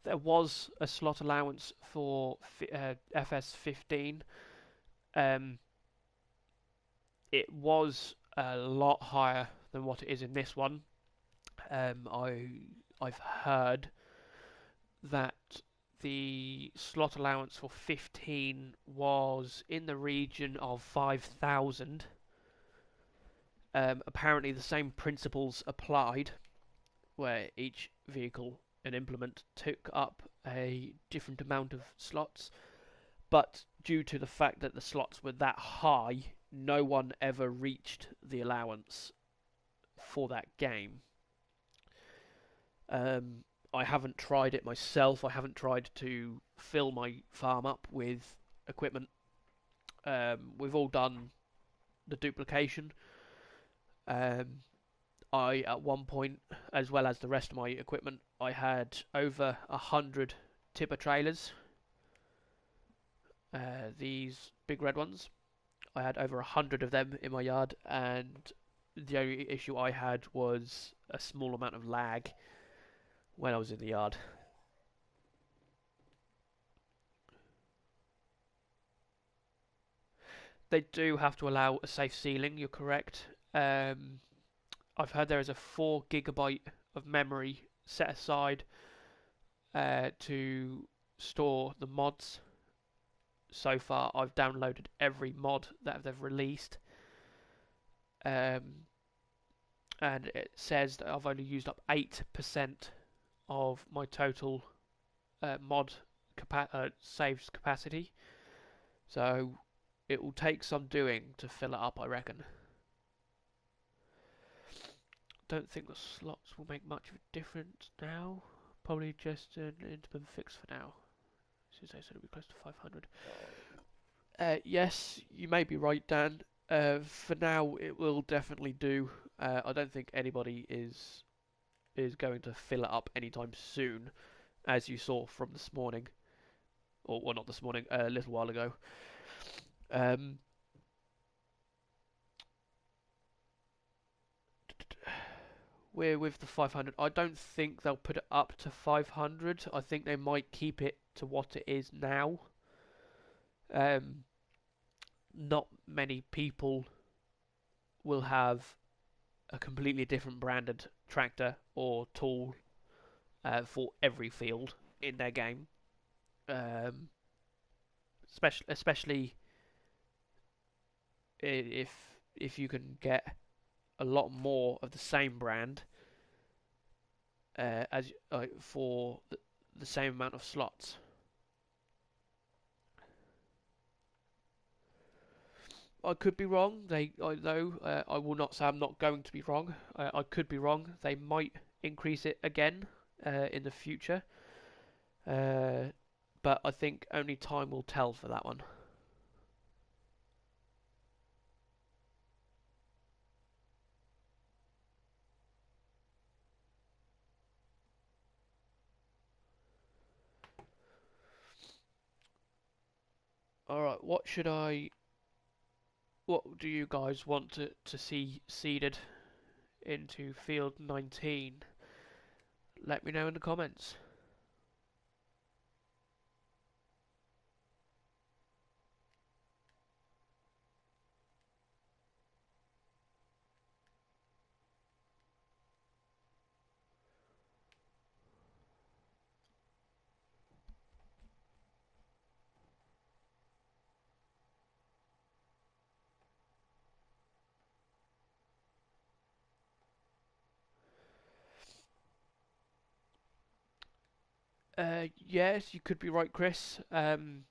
There was a slot allowance for FS15. Um, it was a lot higher than what it is in this one. I've heard that the slot allowance for 15 was in the region of 5,000. Apparently, the same principles applied, where each vehicle and implement took up a different amount of slots, but due to the fact that the slots were that high, no one ever reached the allowance for that game. I haven't tried it myself. I haven't tried to fill my farm up with equipment. We've all done the duplication. I, at one point, as well as the rest of my equipment, I had over 100 tipper trailers. These big red ones. I had over 100 of them in my yard, and the only issue I had was a small amount of lag when I was in the yard. They do have to allow a safe ceiling, you're correct. I've heard there is a 4 gigabyte of memory set aside to store the mods. So far, I've downloaded every mod that they've released, um, and it says that I've only used up 8% of my total mod saves capacity. So it will take some doing to fill it up, I reckon. Don't think the slots will make much of a difference now. Probably just an interim fix for now, since they said it'll be close to 500. Yes, you may be right, Dan. For now, it will definitely do. I don't think anybody is going to fill it up anytime soon, as you saw from this morning, or well, not this morning, a little while ago. Um, we're with the 500. I don't think they'll put it up to 500. I think they might keep it to what it is now. Um, not many people will have a completely different branded tractor or tool for every field in their game. Um, especially if you can get a lot more of the same brand as for the same amount of slots. I could be wrong. I will not say I'm not going to be wrong. I could be wrong. They might increase it again in the future, uh, but I think only time will tell for that one. All right, what do you guys want to see seeded into field 19? Let me know in the comments. Yes, you could be right, Chris. That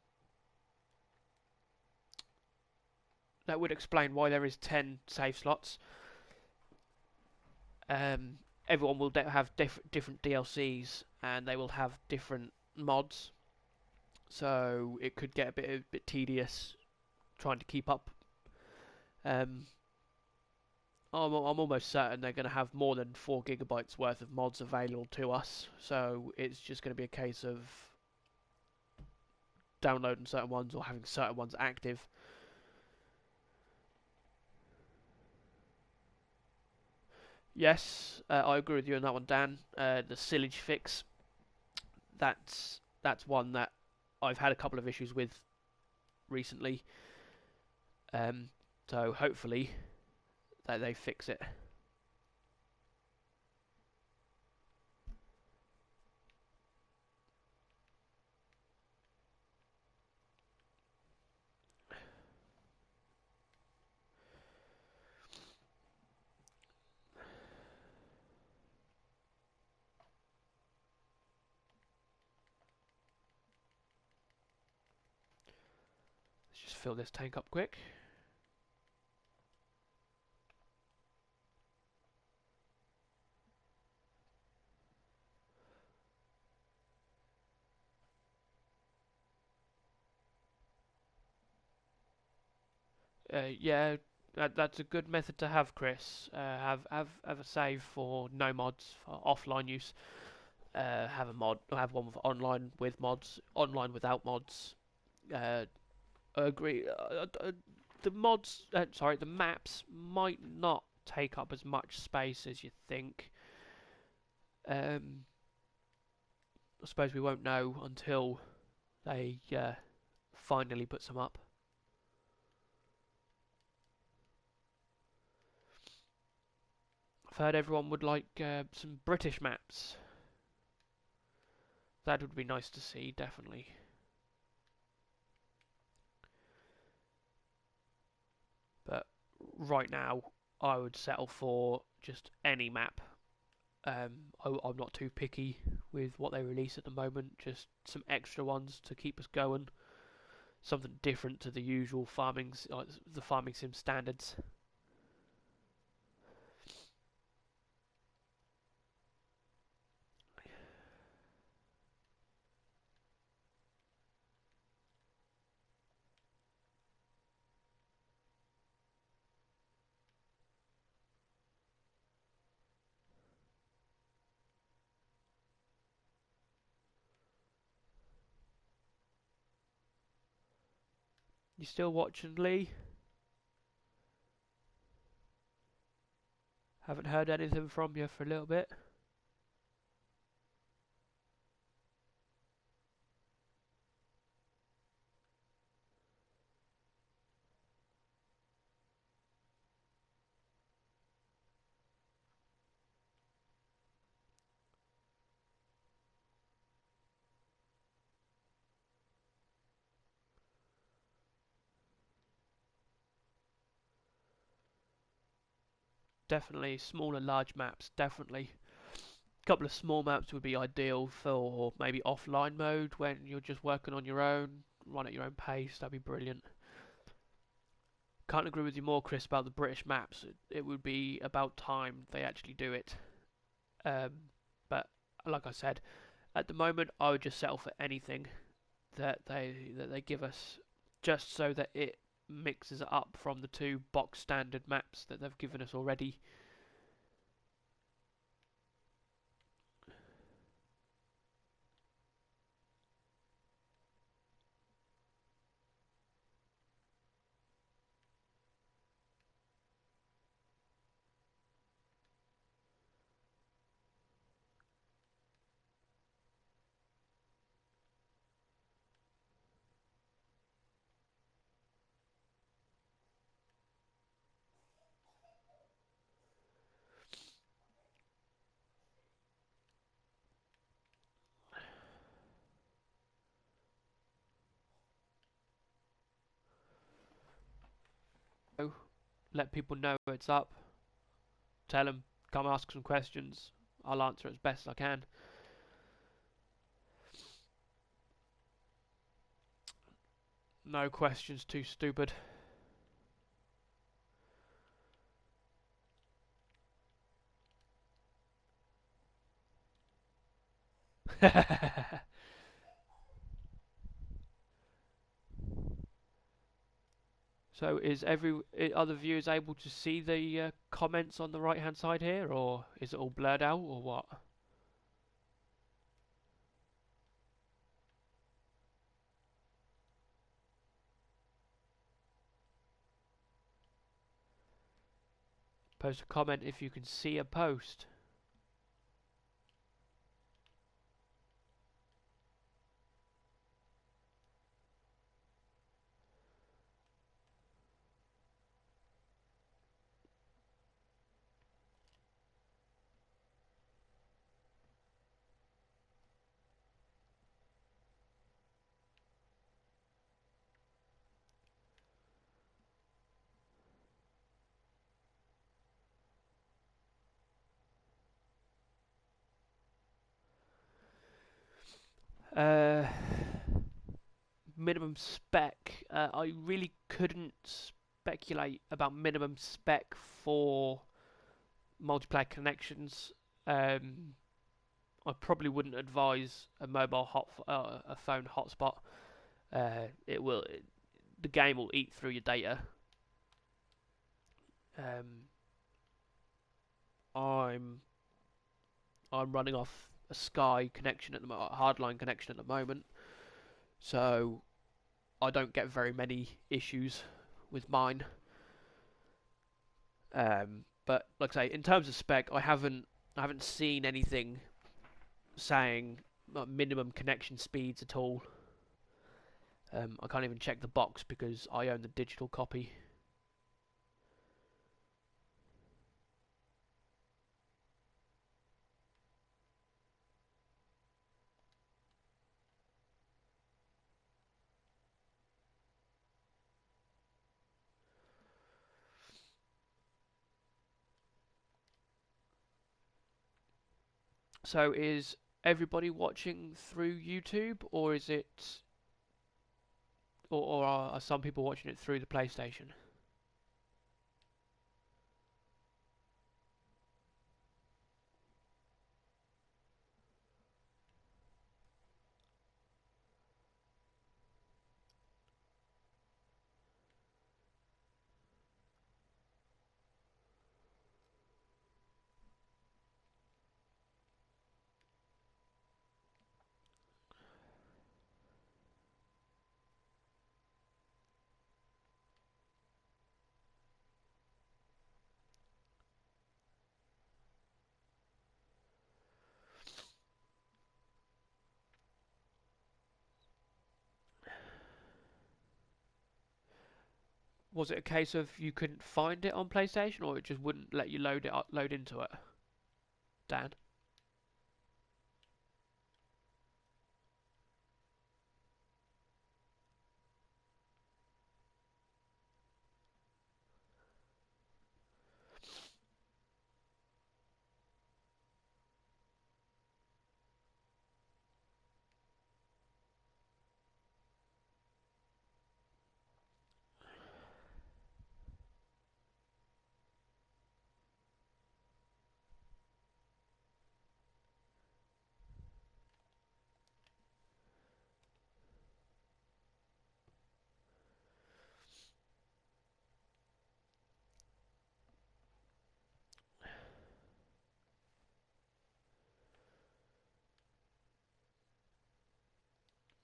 would explain why there is 10 save slots. Um, Everyone will have different DLCs, and they will have different mods. So it could get a bit tedious trying to keep up. Um, I'm almost certain they're going to have more than 4 GB worth of mods available to us. So it's just going to be a case of downloading certain ones or having certain ones active. Yes, I agree with you on that one, Dan. The sillage fix, that's one that I've had a couple of issues with recently. Um, so hopefully that they fix it. Let's just fill this tank up quick. Yeah, that's a good method to have, Chris. Have a save for no mods for offline use. Have one with online with mods, online without mods. I agree. The maps might not take up as much space as you think. Um, I suppose we won't know until they finally put some up. I've heard everyone would like some British maps. That would be nice to see, definitely. But right now, I would settle for just any map. I'm not too picky with what they release at the moment. Just some extra ones to keep us going. Something different to the usual the farming sim standards. You still watching, Lee? Haven't heard anything from you for a little bit. Definitely small and large maps. Definitely. A couple of small maps would be ideal for maybe offline mode when you're just working on your own, run at your own pace. That'd be brilliant. Can't agree with you more, Chris, about the British maps. It would be about time they actually do it. Um, but like I said, at the moment, I would just settle for anything that they give us, just so that it mixes up from the two box standard maps that they've given us already. So let people know it's up. Tell them, come ask some questions. I'll answer as best I can. No questions too stupid. So is every other viewers able to see the comments on the right hand side here, or is it all blurred out, or what? Post a comment if you can see a post. Uh, minimum spec. I really couldn't speculate about minimum spec for multiplayer connections. Um, I probably wouldn't advise a phone hotspot. It will the game will eat through your data. Um, I'm I'm running off a Sky connection at the a hardline connection at the moment, so I don't get very many issues with mine. But like I say, in terms of spec, I haven't seen anything saying minimum connection speeds at all. I can't even check the box because I own the digital copy. So is everybody watching through YouTube, or is it, or are some people watching it through the PlayStation? Was it a case of you couldn't find it on PlayStation, or it just wouldn't let you load into it, Dan?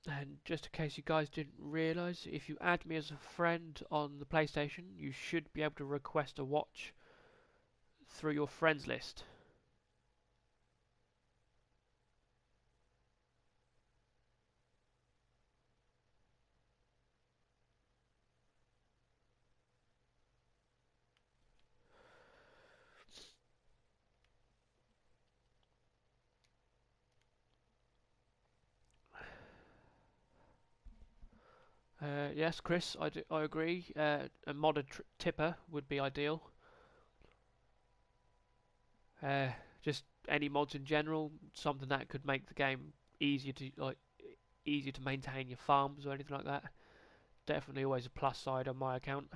And just in case you guys didn't realise, if you add me as a friend on the PlayStation, you should be able to request a watch through your friends list. Yes, Chris, I agree. A modded tipper would be ideal. Uh, just any mods in general, something that could make the game easier to easier to maintain your farms or anything like that. Definitely always a plus side on my account.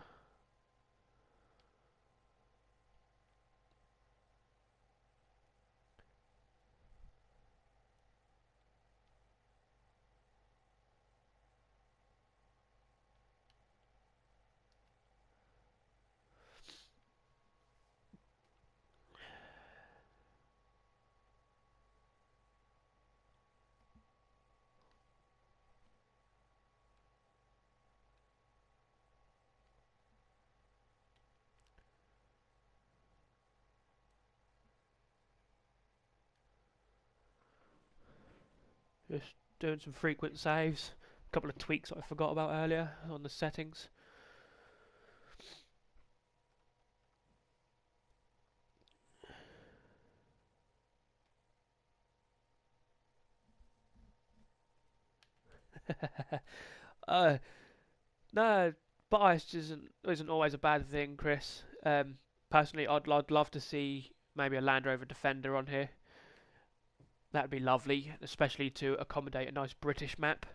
Just doing some frequent saves. A couple of tweaks that I forgot about earlier on the settings. uh, no, bias isn't always a bad thing, Chris. Personally, I'd love to see maybe a Land Rover Defender on here. That'd be lovely, especially to accommodate a nice British map.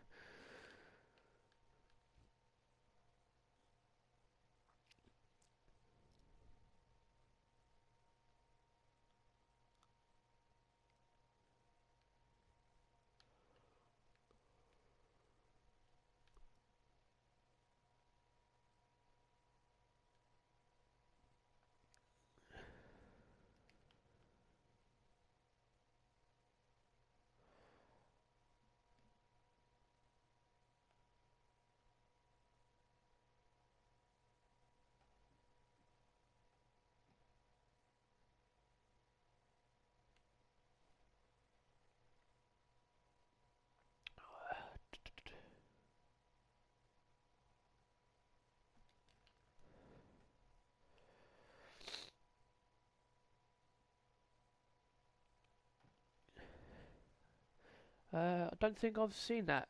I don't think I've seen that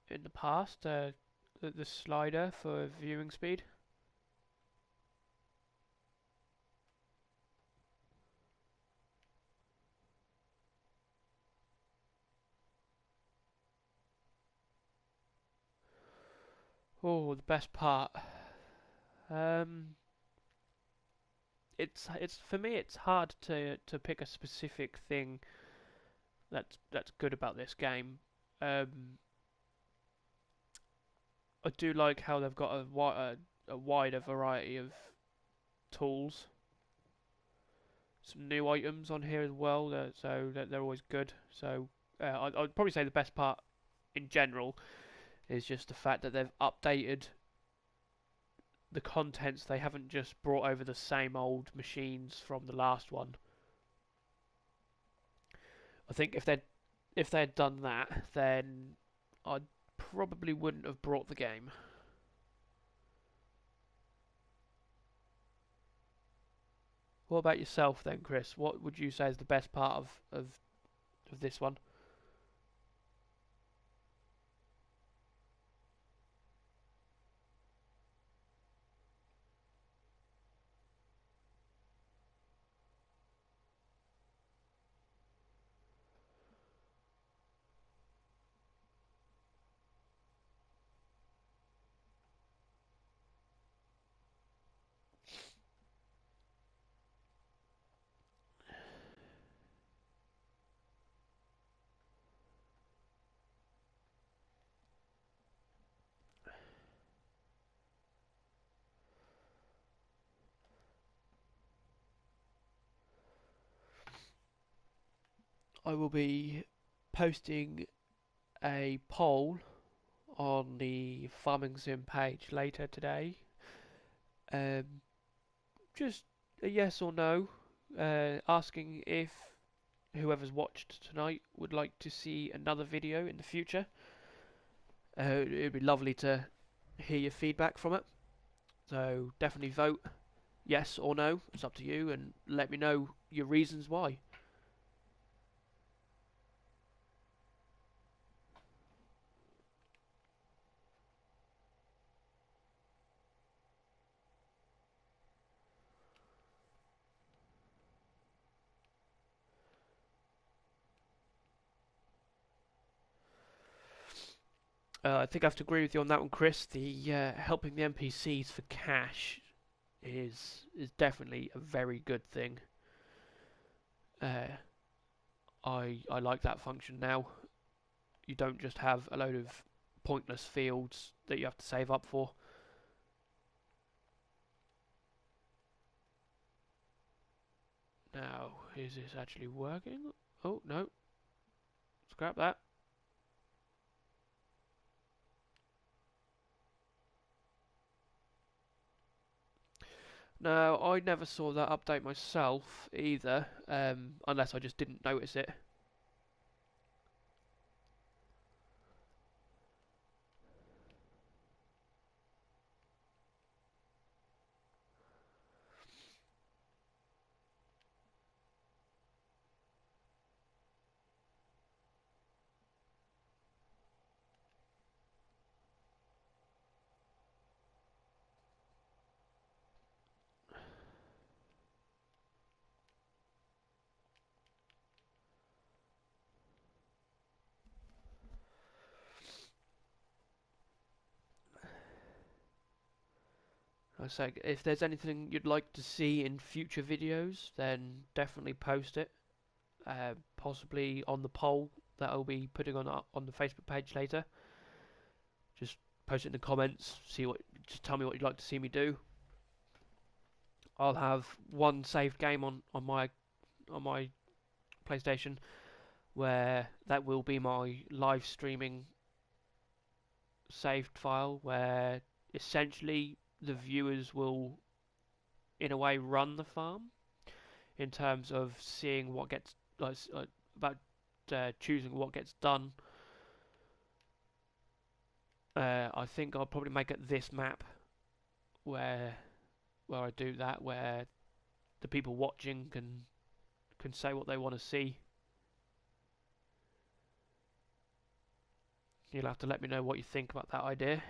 in the past. The slider for viewing speed. Oh, the best part. Um, it's for me. It's hard to pick a specific thing that's good about this game. Um, I do like how they've got a wider variety of tools. Some new items on here as well, so they're always good. So I'd probably say the best part in general is just the fact that they've updated the contents. They haven't just brought over the same old machines from the last one. I think if they'd done that, then I probably wouldn't have brought the game. What about yourself then, Chris? What would you say is the best part of this one? I will be posting a poll on the Farming Sim page later today. Um, just a yes or no, asking if whoever's watched tonight would like to see another video in the future. It'd be lovely to hear your feedback from it. So definitely vote yes or no. It's up to you, and let me know your reasons why. I think I have to agree with you on that one, Chris. The helping the NPCs for cash is definitely a very good thing. Uh, I like that function now. You don't just have a load of pointless fields that you have to save up for. Now, is this actually working? Oh, no. Scrap that. No, I never saw that update myself either, unless I just didn't notice it. I say, if there's anything you'd like to see in future videos, then definitely post it. Possibly on the poll that I'll be putting on the Facebook page later. Just post it in the comments. Just tell me what you'd like to see me do. I'll have one saved game on my PlayStation where that will be my live streaming saved file, where essentially the viewers will, in a way, run the farm in terms of seeing what gets about choosing what gets done. I think I'll probably make it this map where I do that, where the people watching can say what they want to see. You'll have to let me know what you think about that idea.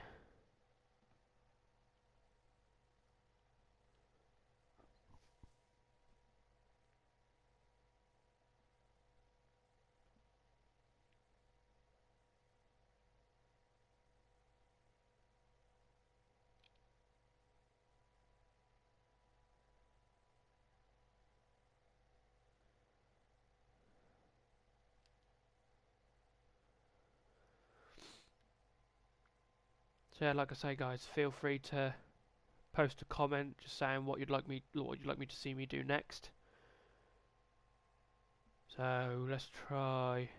So yeah, like I say, guys, feel free to post a comment just saying what you'd like me to see me do next. So let's try.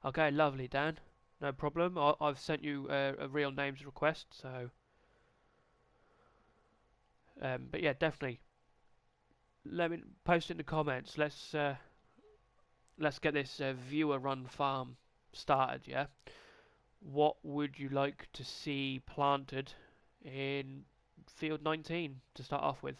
Okay, lovely, Dan. No problem. I've sent you a real names request. So, but yeah, definitely. Let me post in the comments. Let's get this viewer run farm started. Yeah. What would you like to see planted in field 19 to start off with?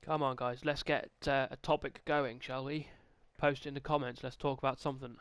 Come on, guys, let's get a topic going, shall we? Post in the comments. Let's talk about something.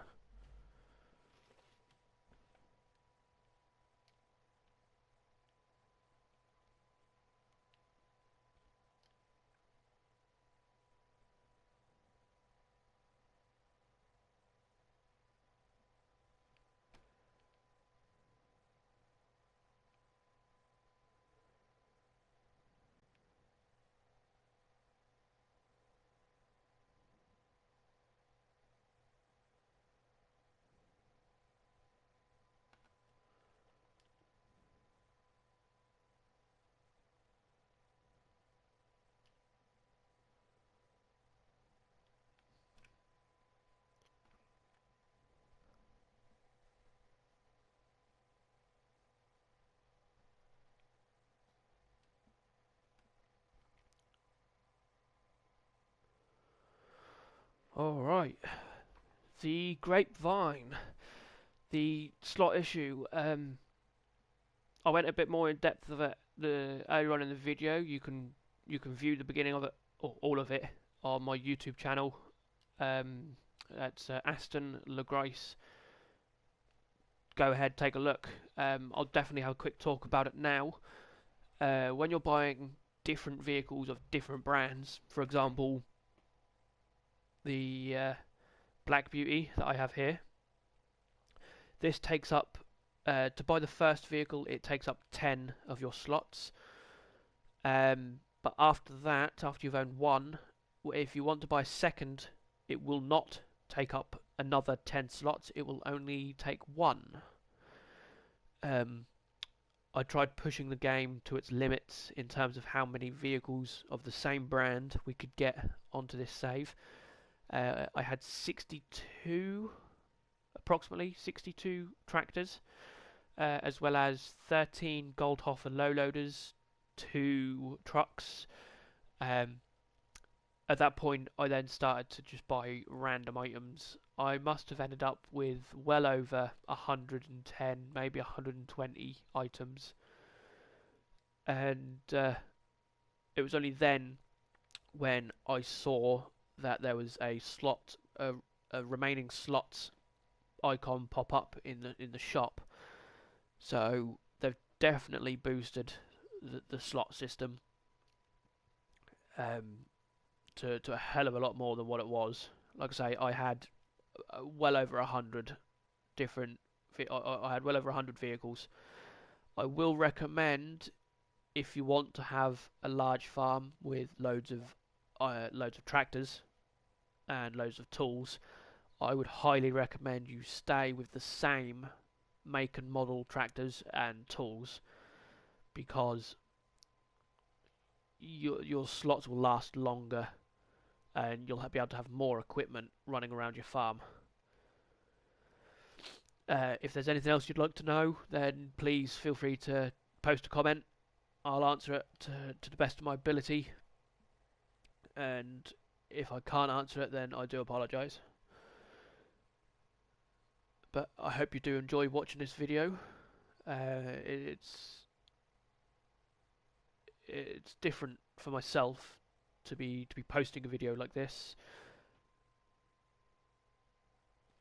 All right. The grapevine, the slot issue. I went a bit more in depth of it earlier on in the video. You can view the beginning of it or all of it on my YouTube channel. That's Aston LeGrice. Go ahead, take a look. I'll definitely have a quick talk about it now. When you're buying different vehicles of different brands, for example, the Black Beauty that I have here, this takes up to buy the first vehicle. It takes up 10 of your slots. But after that, after you've owned one, if you want to buy a second, it will not take up another 10 slots. It will only take one. I tried pushing the game to its limits in terms of how many vehicles of the same brand we could get onto this save. I had 62, approximately 62 tractors, as well as 13 Goldhofer low loaders, 2 trucks, um, At that point, I then started to just buy random items. I must have ended up with well over 110, maybe 120 items, and it was only then when I saw that there was a remaining slots icon pop up in the shop. So they've definitely boosted the slot system um, to a hell of a lot more than what it was. Like I say, I had well over 100 different. I had well over 100 vehicles. I will recommend, if you want to have a large farm with loads of tractors and loads of tools, I would highly recommend you stay with the same make and model tractors and tools, because your slots will last longer and you'll be able to have more equipment running around your farm. If there's anything else you'd like to know, then please feel free to post a comment. I'll answer it to the best of my ability, and if I can't answer it, then I do apologise. But I hope you do enjoy watching this video. It's different for myself to be posting a video like this.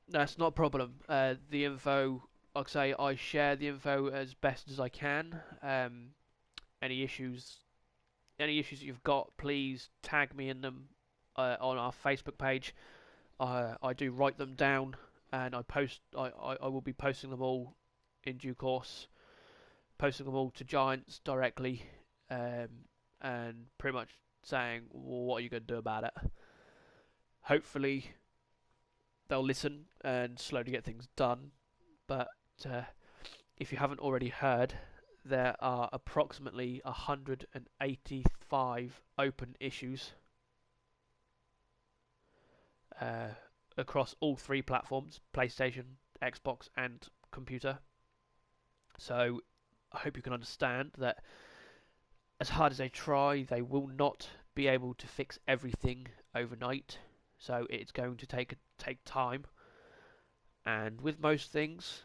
That's not a problem. The info, like I say, I share the info as best as I can. Any issues, that you've got, please tag me in them on our Facebook page. I do write them down, and I will be posting them all in due course. Posting them all to Giants directly, and pretty much saying, well, what are you going to do about it? Hopefully they'll listen and slowly get things done. But if you haven't already heard, there are approximately 185 open issues across all three platforms: PlayStation, Xbox, and computer. So I hope you can understand that, as hard as they try, they will not be able to fix everything overnight. So it's going to take time. And with most things,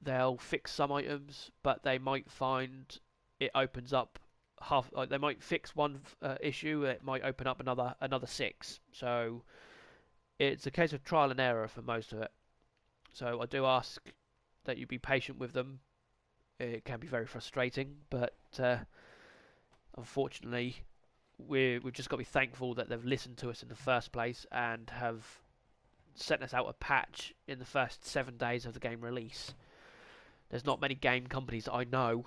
they'll fix some items, but they might find it opens up half. They might fix one issue, it might open up another six. So it's a case of trial and error for most of it. So I do ask that you be patient with them. It can be very frustrating, but unfortunately, we've just got to be thankful that they've listened to us in the first place and have sent us out a patch in the first 7 days of the game release. There's not many game companies that I know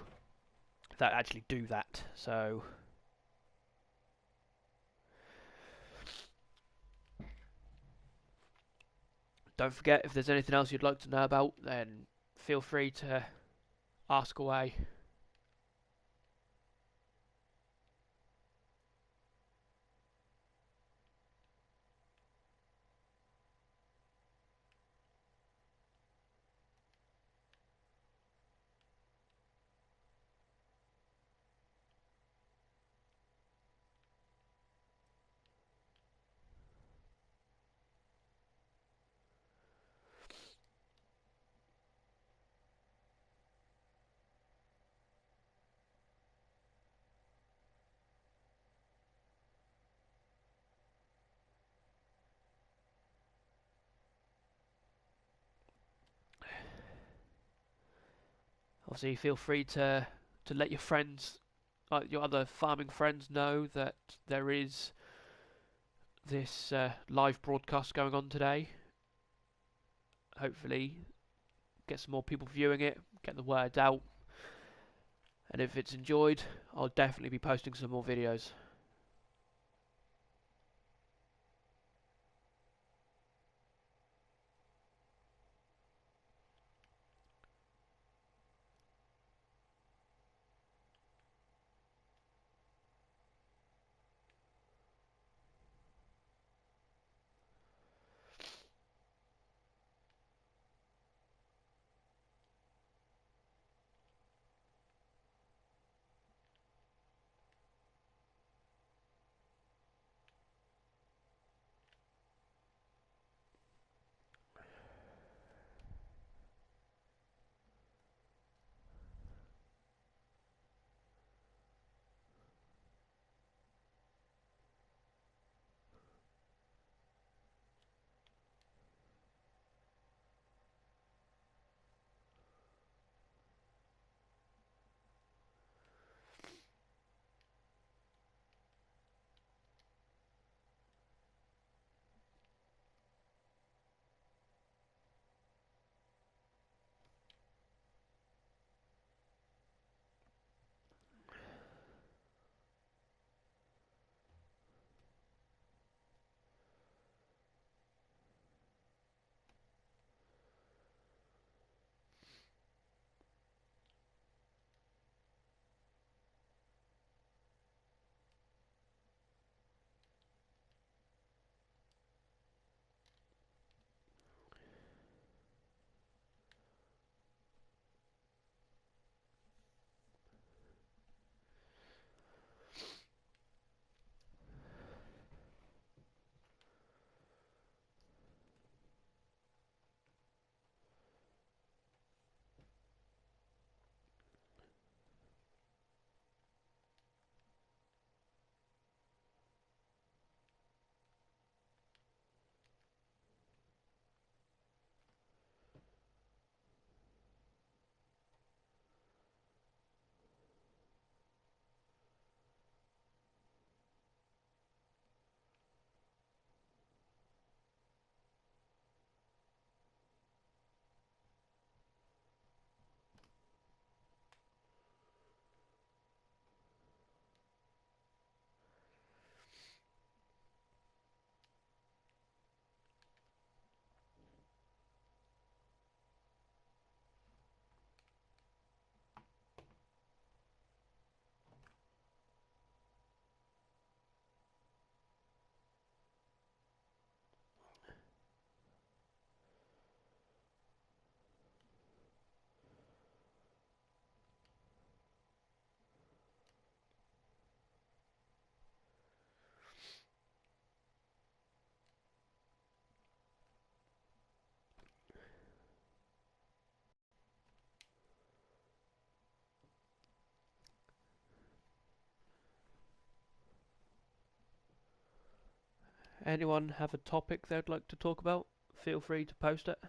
that actually do that, so don't forget, if there's anything else you'd like to know about, then feel free to ask away. Obviously, feel free to let your friends, like your other farming friends, know that there is this live broadcast going on today. Hopefully, get some more people viewing it, get the word out, and if it's enjoyed, I'll definitely be posting some more videos. Anyone have a topic they'd like to talk about? Feel free to post it.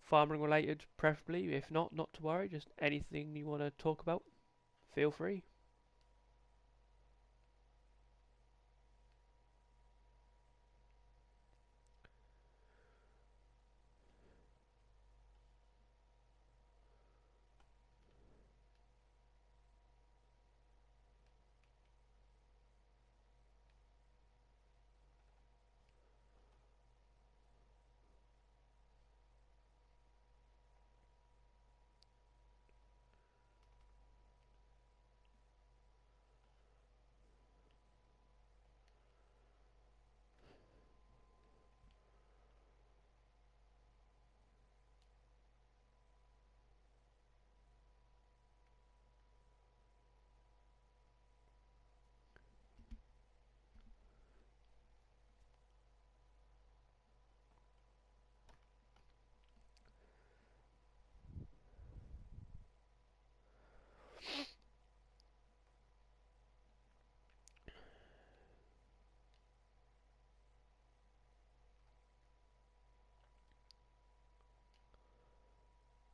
Farming related, preferably. If not, not to worry. Just anything you want to talk about, feel free.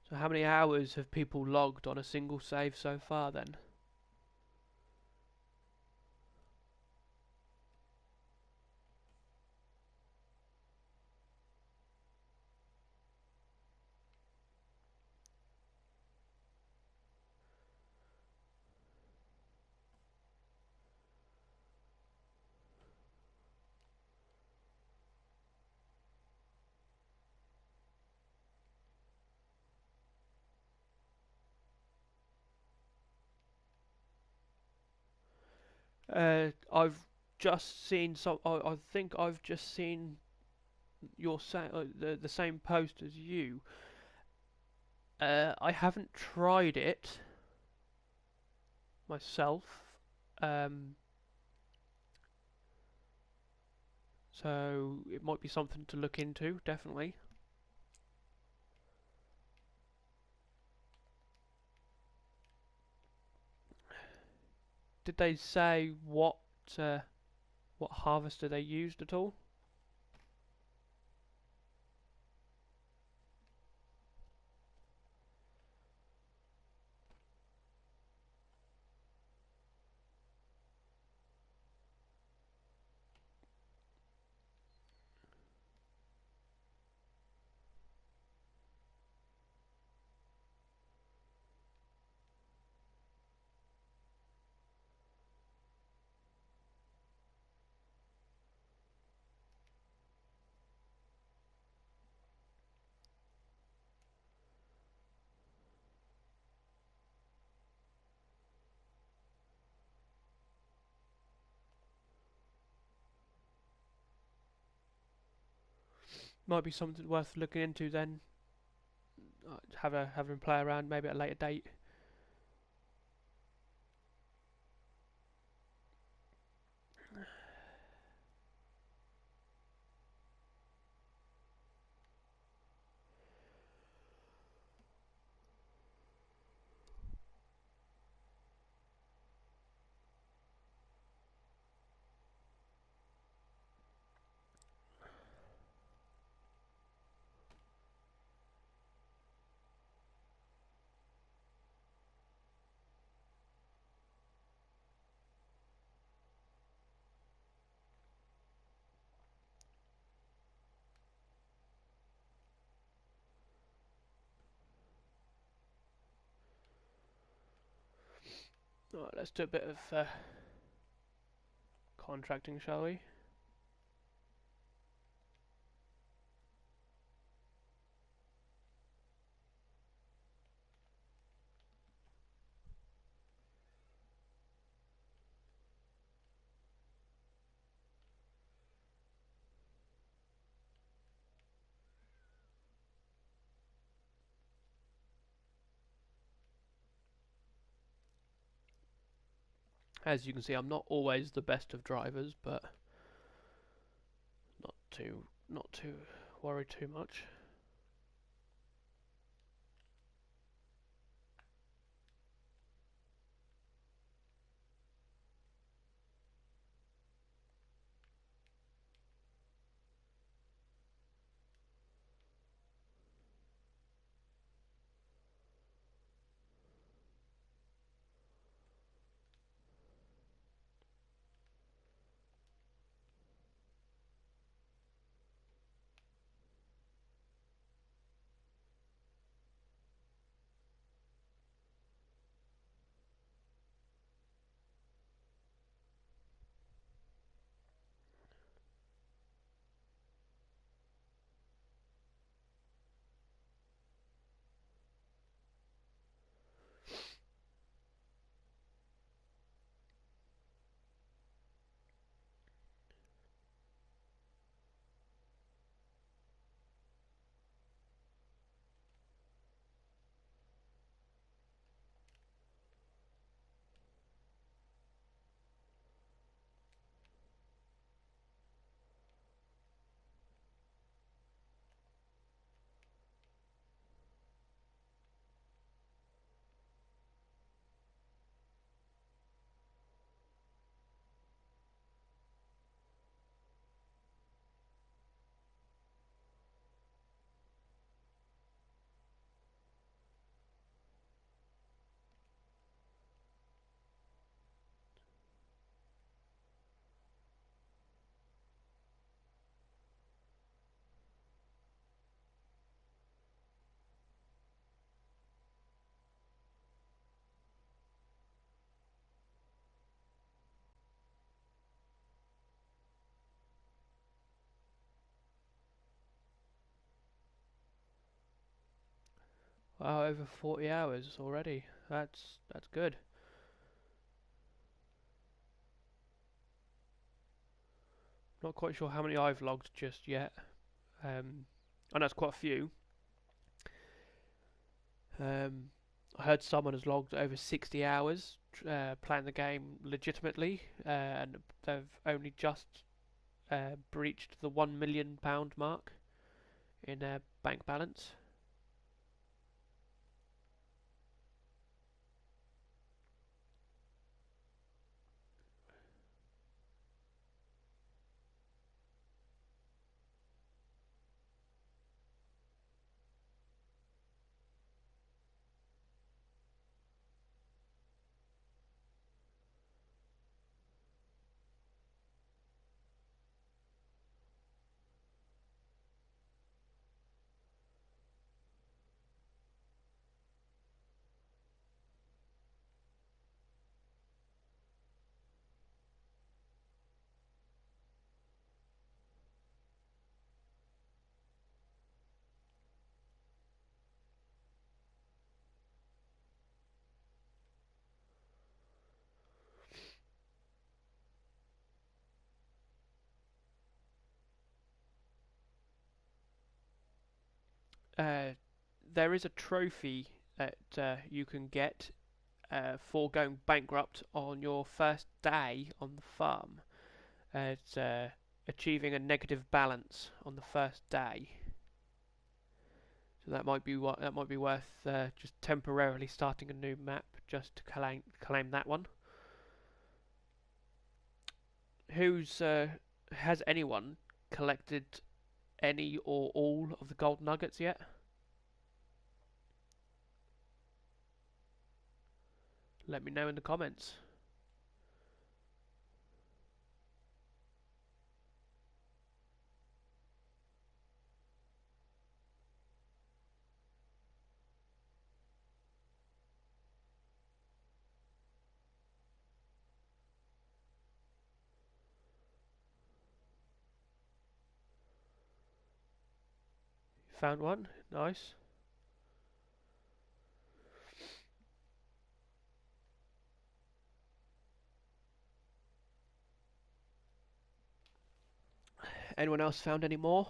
So how many hours have people logged on a single save so far then? I've just seen some. I think I've just seen the same post as you. I haven't tried it myself, um, so it might be something to look into. Definitely. Did they say what harvester they used at all? Might be something worth looking into then. Have a play around maybe at a later date. Alright, let's do a bit of contracting, shall we? As you can see, I'm not always the best of drivers, but not to worry too much. Wow, over 40 hours already. That's good. Not quite sure how many I've logged just yet. I know it's quite a few. Um, I heard someone has logged over 60 hours playing the game legitimately, and they've only just breached the £1 million mark in their bank balance. Uh, there is a trophy that you can get for going bankrupt on your first day on the farm. It's achieving a negative balance on the first day. So that might be worth just temporarily starting a new map just to claim that one. Who's has anyone collected any or all of the gold nuggets yet? Let me know in the comments. Found one? Nice. Anyone else found any more?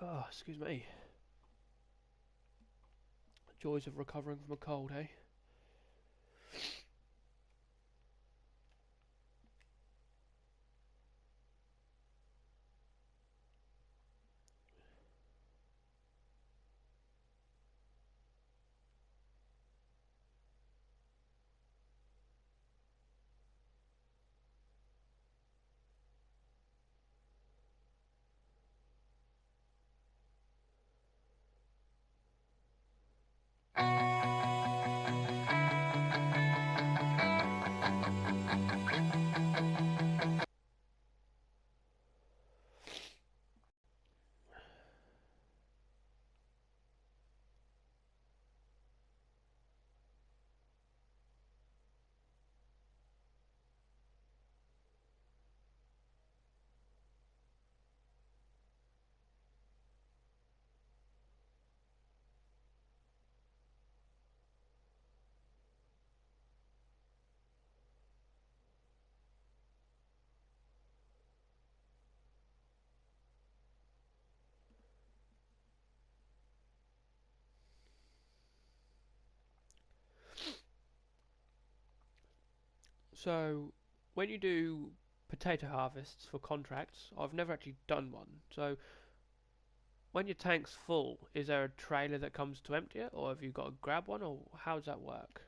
Oh, excuse me. Joys of recovering from a cold, eh? So, when you do potato harvests for contracts, I've never actually done one. So, when your tank's full, is there a trailer that comes to empty it, or have you got to grab one, or how does that work?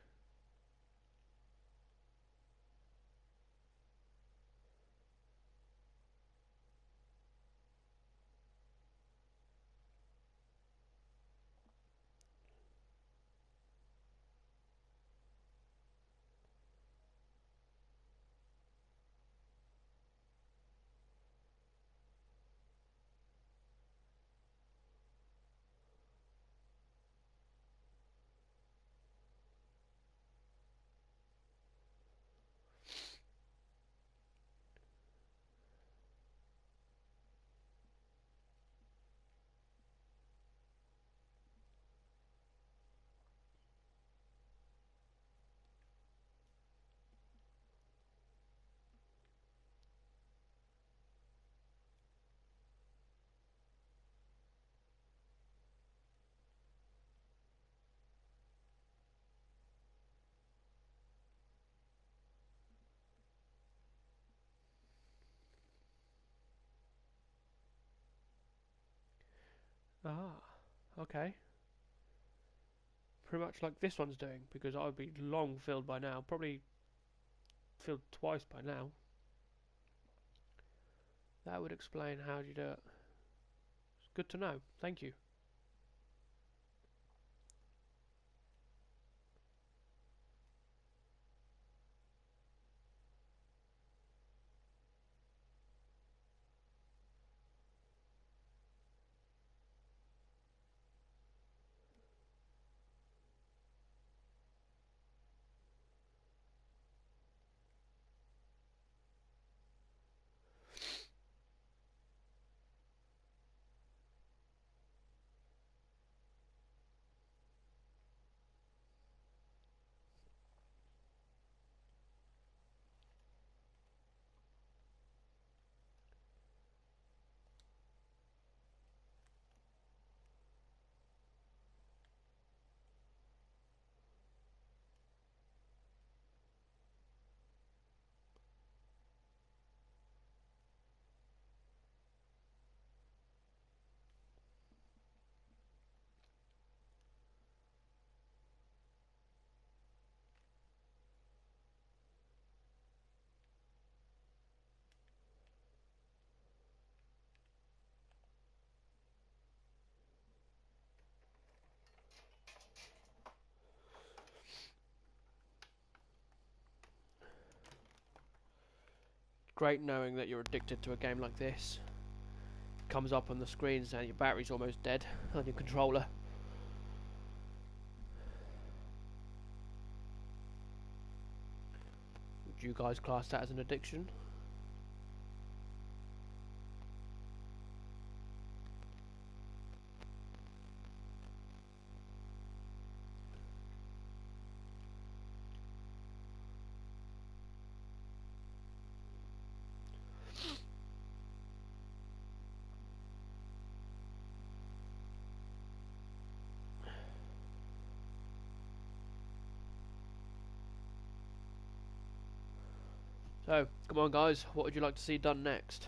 Ah, okay. Pretty much like this one's doing, because I would be long filled by now. Probably filled twice by now. That would explain how you do it. It's good to know. Thank you. Great knowing that you're addicted to a game like this. Comes up on the screen saying your battery's almost dead on your controller. Would you guys class that as an addiction? So, come on guys, what would you like to see done next?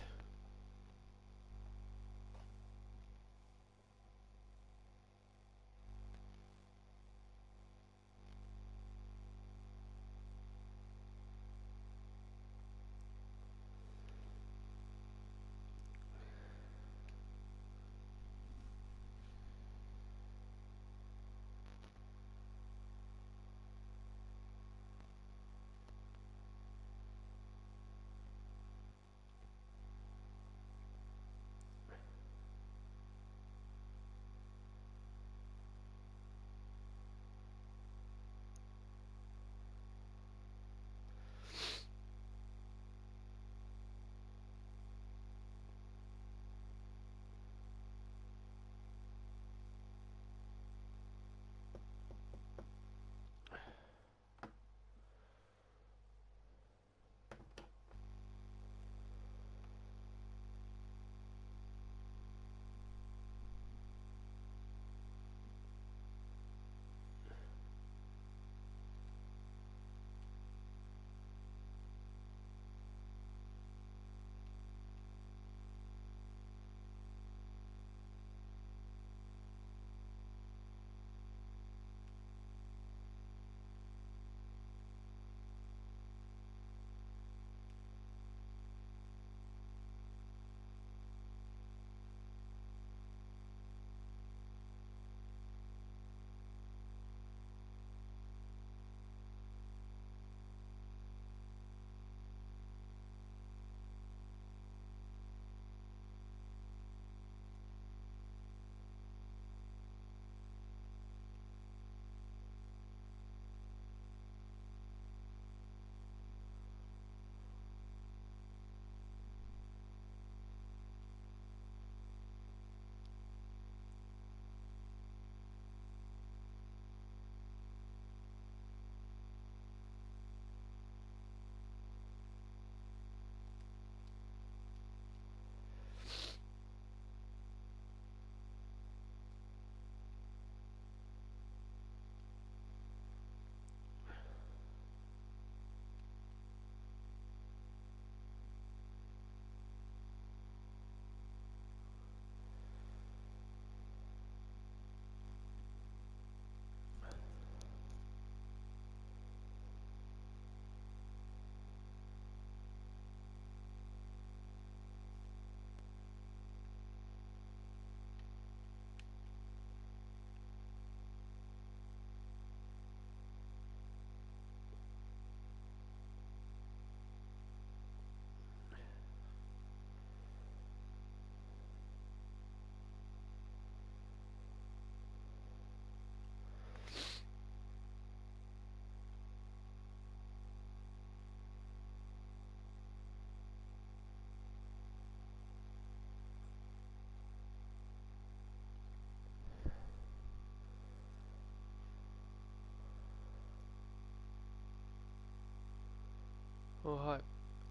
Alright,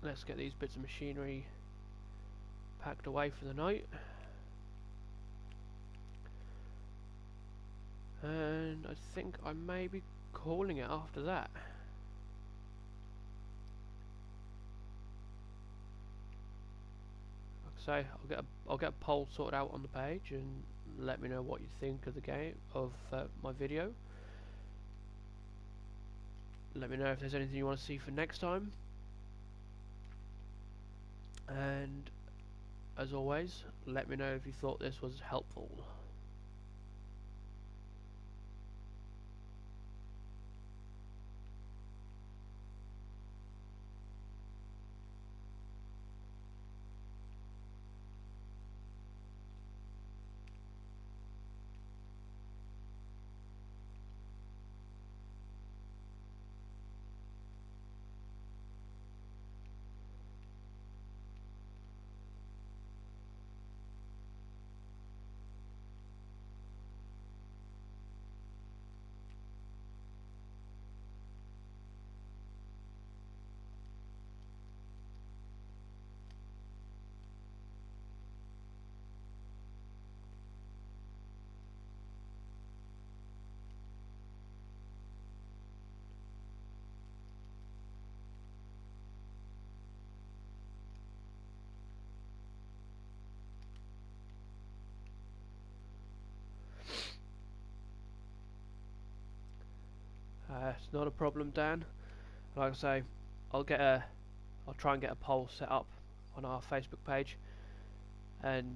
let's get these bits of machinery packed away for the night. And I think I may be calling it after that. Like I say, I'll get a poll sorted out on the page and let me know what you think of the game, of my video. Let me know if there's anything you want to see for next time. And as always, let me know if you thought this was helpful. It's not a problem, Dan. Like I say, I'll try and get a poll set up on our Facebook page, and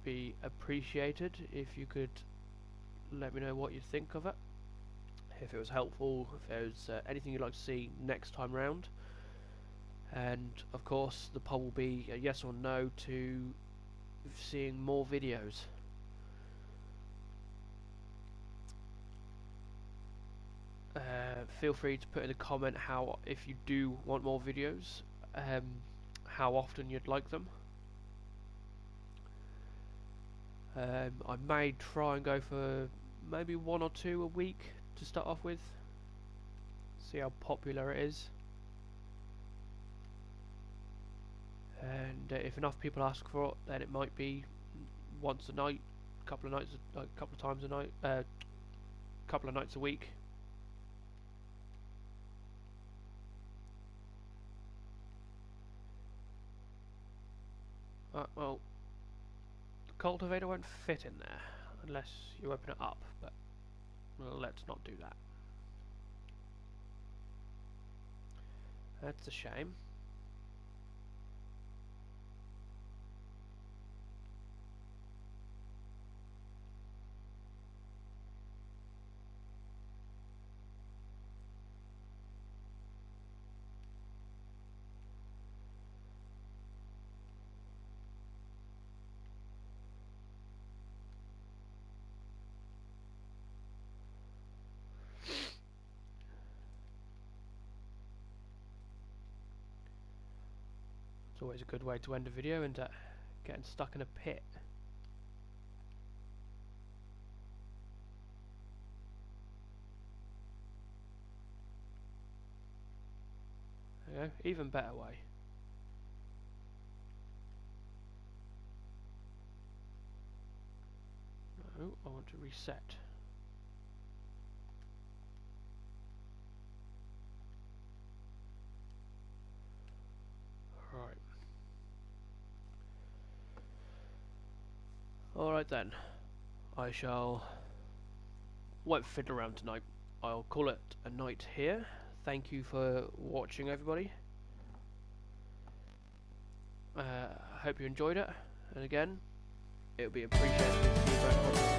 be appreciated if you could let me know what you think of it. If it was helpful, if there's anything you'd like to see next time round. And of course, the poll will be a yes or no to seeing more videos. Feel free to put in a comment if you do want more videos, how often you'd like them. I may try and go for maybe 1 or 2 a week to start off with. See how popular it is. And if enough people ask for it, then it might be once a night, couple of times a night, couple of nights a week. Well, the cultivator won't fit in there unless you open it up, but let's not do that. That's a shame. It's always a good way to end a video, and getting stuck in a pit. There you go, even better way. No, I want to reset. Right. Alright then. Won't fiddle around tonight. I'll call it a night here. Thank you for watching, everybody. I hope you enjoyed it. And again, it would be appreciated if you feedback on